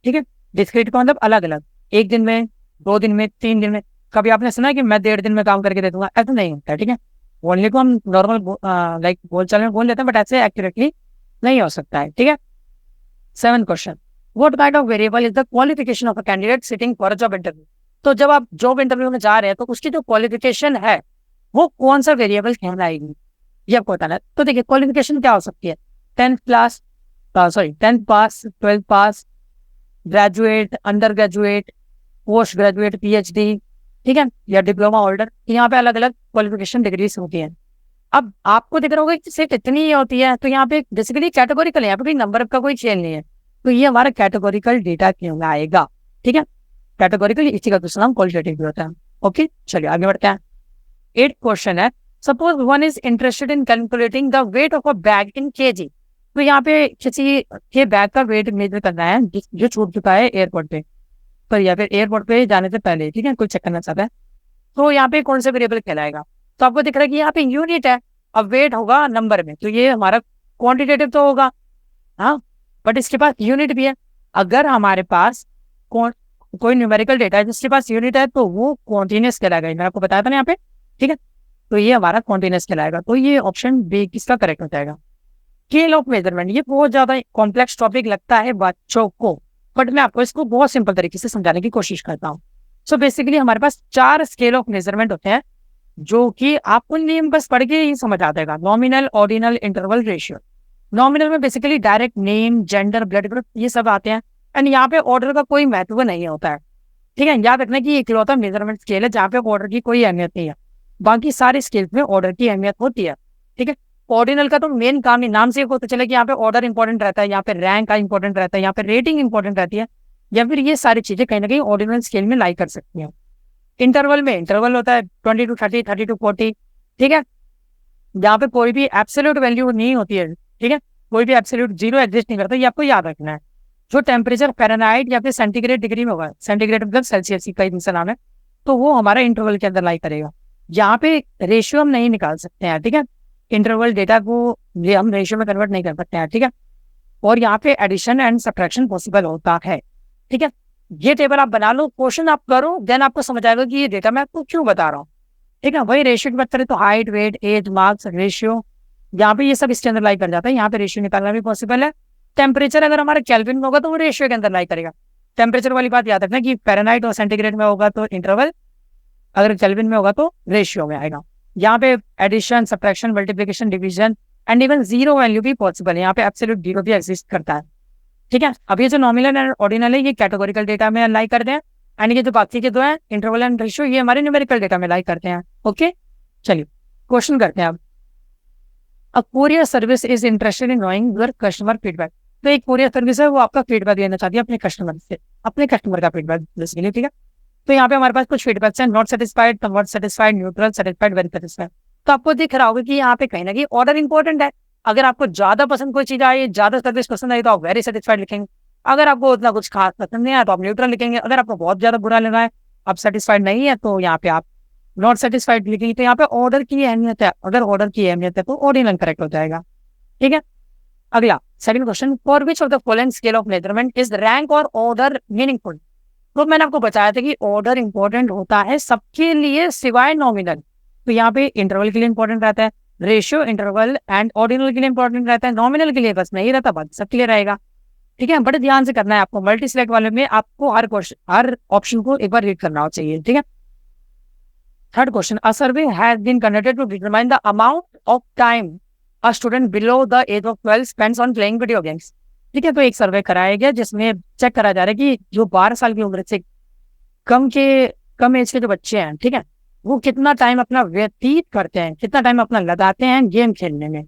ठीक है। डिस्क्रीट का मतलब अलग अलग, एक दिन में, 2 दिन में, 3 दिन में। कभी आपने सुना है कि मैं 1.5 दिन में काम करके दे दूंगा, ऐसा नहीं होता है, ठीक है। बोलने को हम नॉर्मल लाइक बोलचाल में बोल लेते हैं, बट ऐसे एक्यूरेटली नहीं हो सकता है, ठीक है। 7th question, what kind of variable is the qualification of a candidate sitting for a job interview. तो जब आप जॉब इंटरव्यू में जा रहे हैं तो उसकी जो क्वालिफिकेशन है वो कौन सा वेरिएबल कहलाएगी, ये आपको बताना है। तो देखिए क्वालिफिकेशन क्या हो सकती है, 10th class, sorry 10th pass, 12th pass, graduate, under graduate, post graduate, PhD, ठीक है, या डिप्लोमा होल्डर। यहाँ पे अलग अलग क्वालिफिकेशन डिग्रीज होती हैं। अब आपको दिख रहा होगा कि सिर्फ इतनी ही होती है, तो यहाँ पे बेसिकली कैटेगोरिकल है, यहाँ पे कोई नंबर का कोई चेंज नहीं है, तो ये हमारा कैटेगोरिकल डेटा क्यों आएगा, ठीक है। कैटेगोरिकल इसी का दूसरा नाम क्वालिटेटिव भी होता है। ओके, चलिए आगे बढ़ते हैं। 8th क्वेश्चन है, suppose one is interested in calculating the weight of a bag in KG. तो यहाँ पे किसी के बैग का वेट मेजर करना है जो छूट चुका है एयरपोर्ट पे, पर या फिर एयरपोर्ट पे जाने से पहले, ठीक है, कोई चेक करना चाहता है, तो यहाँ पे कौन सा वेरिएबल कहलाएगा। तो आपको दिख रहा है कि यहाँ पे यूनिट है, अब वेट होगा नंबर में, तो ये हमारा क्वांटिटेटिव तो होगा, हाँ, बट इसके पास यूनिट भी है। अगर हमारे पास कोई न्यूमेरिकल डेटा है जिसके पास यूनिट है तो वो कॉन्टिन्यूस कहलाएगा, मैंने आपको बताया था ना यहाँ पे, ठीक है। तो ये हमारा कॉन्टिन्यूस कहलाएगा, तो ये ऑप्शन बी किसका करेक्ट हो जाएगा। स्केल ऑफ मेजरमेंट, ये बहुत ज्यादा कॉम्प्लेक्स टॉपिक लगता है बच्चों को, बट मैं आपको इसको बहुत सिंपल तरीके से समझाने की कोशिश करता हूँ। सो बेसिकली हमारे पास 4 स्केल ऑफ मेजरमेंट होते हैं, जो कि आपको नेम बस पढ़ के ही समझ आ जाएगा। Nominal, ordinal, interval, ratio. Nominal में basically direct name, gender, blood group ये सब आते हैं, एंड यहाँ पे ऑर्डर का कोई महत्व नहीं होता है, ठीक है। याद रखना कि ये इकलौता मेजरमेंट स्केल है जहाँ पे ऑर्डर की कोई अहमियत नहीं है, बाकी सारे स्केल में ऑर्डर की अहमियत होती है, ठीक है। ऑर्डिनल का तो मेन काम ही नाम से पता चले कि यहाँ पे ऑर्डर इंपॉर्टेंट रहता है, यहाँ पे रैंक का इंपॉर्टेंट रहता है, यहाँ पे रेटिंग इंपॉर्टेंट रहती है, या फिर ये सारी चीजें कहीं ना कहीं ऑर्डिनल स्केल में लाई कर सकती हैं। इंटरवल में इंटरवल होता है 20 to 30, 30 to 40, ठीक है, जहाँ पे कोई भी एब्सोल्यूट वैल्यू नहीं होती है, ठीक है, कोई भी एब्सोल्यूट जीरो एग्जिस्ट नहीं करता, ये आपको याद रखना है। जो टेम्परेचर फ़ारेनहाइट या फिर सेंटीग्रेड डिग्री में होगा, सेंटीग्रेड मतलब सेल्सियस का दूसरा नाम है, तो वो हमारा इंटरवल के अंदर लाई करेगा। यहाँ पे रेशियो हम नहीं निकाल सकते हैं, ठीक है, इंटरवल डेटा को ये हम रेशियो में कन्वर्ट नहीं कर सकते हैं, ठीक है। और यहाँ पे एडिशन एंड सब्ट्रैक्शन पॉसिबल होता है, ठीक है। ये टेबल आप बना लो, क्वेश्चन आप करो, देन आपको समझ आएगा कि ये डेटा मैं आपको क्यों बता रहा हूँ, ठीक है। वही रेशियो की बात करें तो height, weight, age, marks, ratio, यहाँ पे ये सब इसके अंदर लाई कर जाता है। यहाँ पे रेशियो निकालना भी पॉसिबल है। टेम्परेचर अगर हमारा केल्विन में होगा तो वो रेशियो के अंदर लाई करेगा। टेम्परेचर वाली बात याद रखना कि फ़ारेनहाइट और सेंटीग्रेड में होगा तो इंटरवल, अगर केल्विन में होगा तो रेशियो में आएगा। यहाँ पे addition, subtraction, multiplication, division and even zero value भी पॉसिबल है। यहाँ पे एब्सोल्यूट जीरो भी एग्जिस्ट करता है, ठीक है। अब ये जो नॉमिनल एंड ऑर्डिनल है ये कैटेगोरिकल डेटा में लाई करते हैं, एंड ये जो बाकी के दो हैं इंटरवल एंड रेशियो ये हमारे न्यूमेरिकल डेटा में लाई करते हैं। ओके, चलिए क्वेश्चन करते हैं अब। A courier service is interested in knowing your customer feedback. तो एक कोरियर सर्विस है वो आपका फीडबैक देना चाहती है अपने कस्टमर से, अपने कस्टमर का फीडबैक बेसिकली, ठीक है। तो यहाँ पे हमारे पास कुछ फीडबैक्स हैं, not satisfied, somewhat satisfied, neutral, satisfied, very satisfied. तो आपको दिख रहा होगा कि यहाँ पे कहीं ना कहीं ऑर्डर इंपॉर्टेंट है। अगर आपको ज्यादा पसंद कोई चीज आई, ज्यादा सर्विस पसंद आई तो आप वेरी सेटिस्फाइड लिखेंगे। अगर आपको उतना कुछ खास पसंद नहीं आया तो आप न्यूट्रल लिखेंगे। अगर आपको बहुत ज्यादा बुरा लगा है, आप सेटिस्फाइड नहीं है, तो यहाँ पे आप नॉट सेटिस्फाइड लिखेंगे। तो यहाँ पे ऑर्डर की अहमियत है, अगर ऑर्डर की अहमियत है तो ऑर्डिनल करेक्ट हो जाएगा, ठीक है। अगला second question, for which of the following scale of measurement is rank और ऑर्डर मीनिंगफुल। तो मैंने आपको बताया था कि ऑर्डर इंपॉर्टेंट होता है सबके लिए सिवाय नॉमिनल। तो यहाँ पे इंटरवल के लिए इंपॉर्टेंट रहता है, रेशियो, इंटरवल एंड ऑर्डिनल के लिए इंपॉर्टेंट रहता है, नॉमिनल के लिए बस नहीं रहता, बाकी सब क्लियर रहेगा, ठीक है। बड़े ध्यान से करना है आपको, मल्टी सिलेक्ट वाले में आपको हर क्वेश्चन, हर ऑप्शन को एक बार रीड करना चाहिए, ठीक है। Third question, a survey has been conducted to determine the amount of time a student below the age of 12 spends on playing video games, ठीक है। तो एक सर्वे कराया गया जिसमें चेक करा जा रहा है कि जो 12 साल की उम्र से कम एज के जो बच्चे हैं, ठीक है, वो कितना टाइम अपना व्यतीत करते हैं, कितना टाइम अपना लगाते हैं गेम खेलने में,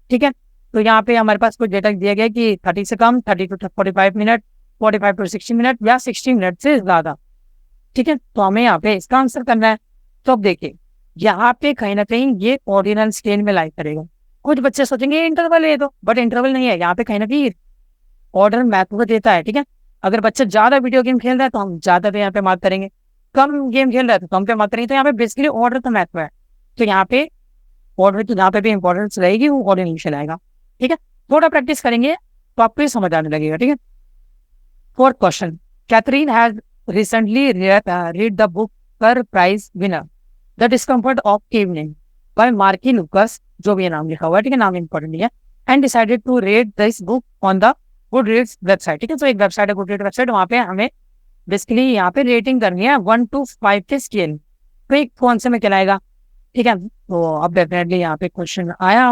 ठीक है। तो यहाँ पे हमारे पास कुछ डेटा दिया गया कि 30 से कम, 30 to 45 मिनट, 45 to 60 मिनट या 60 मिनट से ज्यादा, ठीक है। तो हमें यहाँ पे इसका आंसर करना है। तो अब देखिए यहाँ पे कहीं ना कहीं ये ऑर्डिनल स्केल में लाई करेगा, कुछ बच्चे सोचेंगे इंटरवल है तो, बट इंटरवल नहीं है, यहाँ पे कहीं ना कहीं ऑर्डर महत्व देता है। ठीक है, अगर बच्चा ज्यादा वीडियो गेम खेल रहा है तो हम ज्यादा पे यहाँ पे मार्क करेंगे, कम गेम खेल रहा है तो कम पे मार्क करेंगे। तो यहाँ पे बेसिकली ऑर्डर का महत्व है, तो यहाँ पे ऑर्डर की जहाँ पे भी इंपॉर्टेंस रहेगी वो ऑर्डर इनिशियल आएगा। ठीक है, थोड़ा प्रैक्टिस करेंगे तो आपको ये समझ आने लगेगा। ठीक है, fourth question, Catherine has recently read the book कर prize winner the discomfort of evening by Marieke Lucas, जो भी नाम लिखा हुआ है, ठीक है, नाम इंपॉर्टेंट नहीं है, and decided to rate this book on the Goodreads website. ठीक है, तो एक वेबसाइट है गुडरीड वेबसाइट, वहाँ पे हमें बेसिकली यहाँ पे रेटिंग करनी है 1 to 5 के स्केल पे, कौन से में कहलाएगा। ठीक है, तो अब डेफिनेटली यहाँ पे क्वेश्चन आया,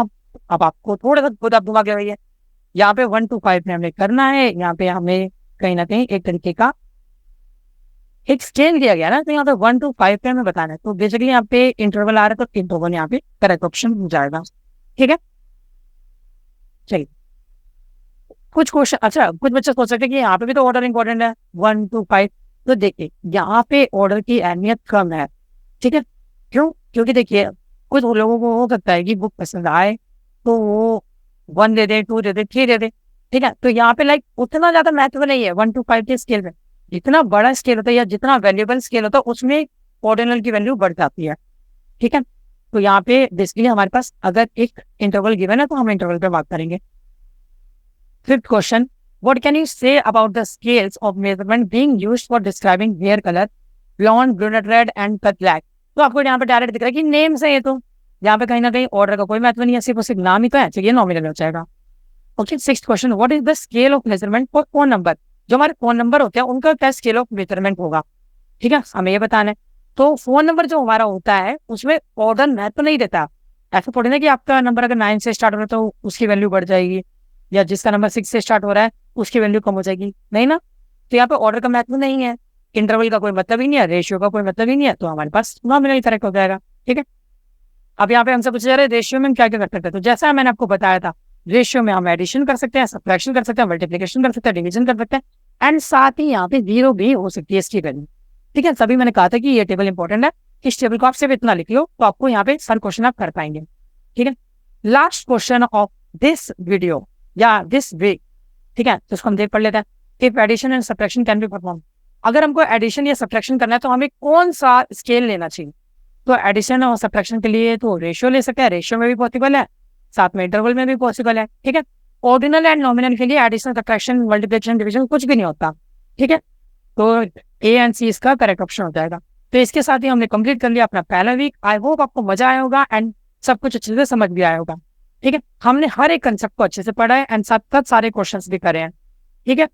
अब आपको थोड़ा सा खुद आप दिमाग लगाइए, यहाँ पे 1 to 5 में हमें करना है, यहाँ पे हमें कहीं ना कहीं एक तरीके का एक स्केल दिया गया ना, तो यहाँ पे 1 to 5 पे हमें बताना है। तो बेसिकली यहाँ पे इंटरवल आ रहा है, तो इंटरवल यहाँ पे करेक्ट ऑप्शन हो जाएगा। ठीक है, चलिए कुछ क्वेश्चन, अच्छा कुछ बच्चे सोच सकते हैं कि यहाँ पे भी तो ऑर्डर इंपॉर्टेंट है 1 to 5, तो देखिए यहाँ पे ऑर्डर की अहमियत कम है। ठीक है, क्यों? क्योंकि देखिए कुछ लोगों को हो सकता है कि बुक पसंद आए तो वो 1 दे दे, 2 दे दे, 3 दे दे। ठीक है, तो यहाँ पे लाइक उतना ज्यादा महत्व नहीं है 1 to 5 के स्केल में। जितना बड़ा स्केल होता है या जितना वैल्यूएबल स्केल होता है उसमें ऑर्डिनल की वैल्यू बढ़ जाती है। ठीक है, तो यहाँ पे बेसिकली हमारे पास अगर एक इंटरवल गिवन है तो हम इंटरवल पे बात करेंगे। Fifth question, what can you say about the scales of measurement being used for describing hair colour blonde, brunette red and cut black. तो आपको यहाँ पे डायरेक्ट दिख रहा है कि नेम्स है ये, तो यहाँ पे कहीं ना कहीं ऑर्डर का कोई महत्व नहीं है, सिर्फ सिर्फ नाम ही तो है, चलिए नॉमिनल हो जाएगा। Okay, sixth question, what is the scale of measurement for phone number. जो हमारे फोन नंबर होते हैं उनका क्या स्केल ऑफ मेजरमेंट होगा। ठीक है, हमें ये बताना है। तो फोन नंबर जो हमारा होता है उसमें ऑर्डर महत्व नहीं देता। ऐसा थोड़ी ना कि आपका नंबर अगर 9 से स्टार्ट हो रहा है तो उसकी वैल्यू बढ़ जाएगी, या जिसका नंबर 6 से स्टार्ट हो रहा है उसकी वैल्यू कम हो जाएगी, नहीं ना। तो यहाँ पे ऑर्डर का महत्व नहीं है, इंटरवल का कोई मतलब ही नहीं है, रेशियो का कोई मतलब ही नहीं है, तो हमारे पास नॉमिनल करेक्ट हो जाएगा। ठीक है, अब यहाँ पे हमसे पूछा जा रहा है रेशियो में हम क्या क्या कर सकते हैं। तो जैसा मैंने आपको बताया था, रेशियो में हम एडिशन कर सकते हैं, सब्ट्रैक्शन कर सकते हैं, मल्टीप्लिकेशन कर सकते हैं, डिवीजन कर सकते हैं, एंड साथ ही यहाँ पे जीरो भी हो सकती है इसकी वैल्यू। ठीक है, तभी मैंने कहा था कि ये टेबल इंपॉर्टेंट है, इस टेबल को आप सिर्फ इतना लिख लो तो आपको यहाँ पे सारे क्वेश्चन आप कर पाएंगे। ठीक है, last question of this video या दिस वीक, ठीक है, तो उसको हम देख पढ़ लेते हैं। If addition and subtraction can be perform, अगर हमको एडिशन या सब्ट्रैक्शन करना है तो हमें कौन सा स्केल लेना चाहिए। तो एडिशन और सब्ट्रैक्शन के लिए तो रेशियो ले सकते हैं, रेशियो में भी पॉसिबल है, साथ में इंटरवल में भी पॉसिबल है। ठीक है, ऑर्डिनल एंड नॉमिनल के लिए एडिशन, सब्ट्रैक्शन, मल्टीप्लिकेशन, डिवीजन कुछ भी नहीं होता। ठीक है, तो ए एंड सी इसका करेक्ट ऑप्शन हो जाएगा। तो इसके साथ ही हमने कंप्लीट कर लिया अपना पहला वीक। आई होप आपको मजा आया होगा एंड सब कुछ अच्छे से समझ भी आया होगा। ठीक है, हमने हर एक कंसेप्ट को अच्छे से पढ़ा है एंड साथ सारे क्वेश्चंस भी करे हैं। ठीक है,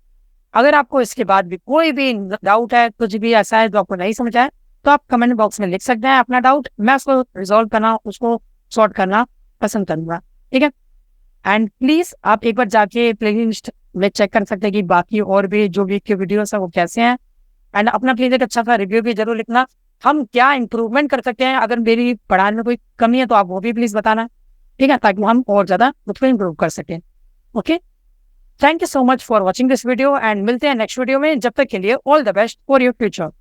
अगर आपको इसके बाद भी कोई भी डाउट है, कुछ भी ऐसा है जो आपको नहीं समझ आए, तो आप कमेंट बॉक्स में लिख सकते हैं अपना डाउट, मैं उसको रिजॉल्व करना, उसको सॉर्ट करना पसंद करूंगा। ठीक है, एंड प्लीज आप एक बार जाके प्लेलिस्ट में चेक कर सकते हैं कि बाकी और भी जो वीक के वीडियोस है वो कैसे हैं, एंड अपना प्लीज एक अच्छा सा रिव्यू भी जरूर लिखना, हम क्या इंप्रूवमेंट कर सकते हैं। अगर मेरी पढ़ाने में कोई कमी है तो आप वो भी प्लीज बताना। ठीक है, ताकि हम और ज्यादा उसको इंप्रूव कर सकें। Okay, thank you so much for watching this video and मिलते हैं नेक्स्ट वीडियो में। जब तक के लिए all the best for your future.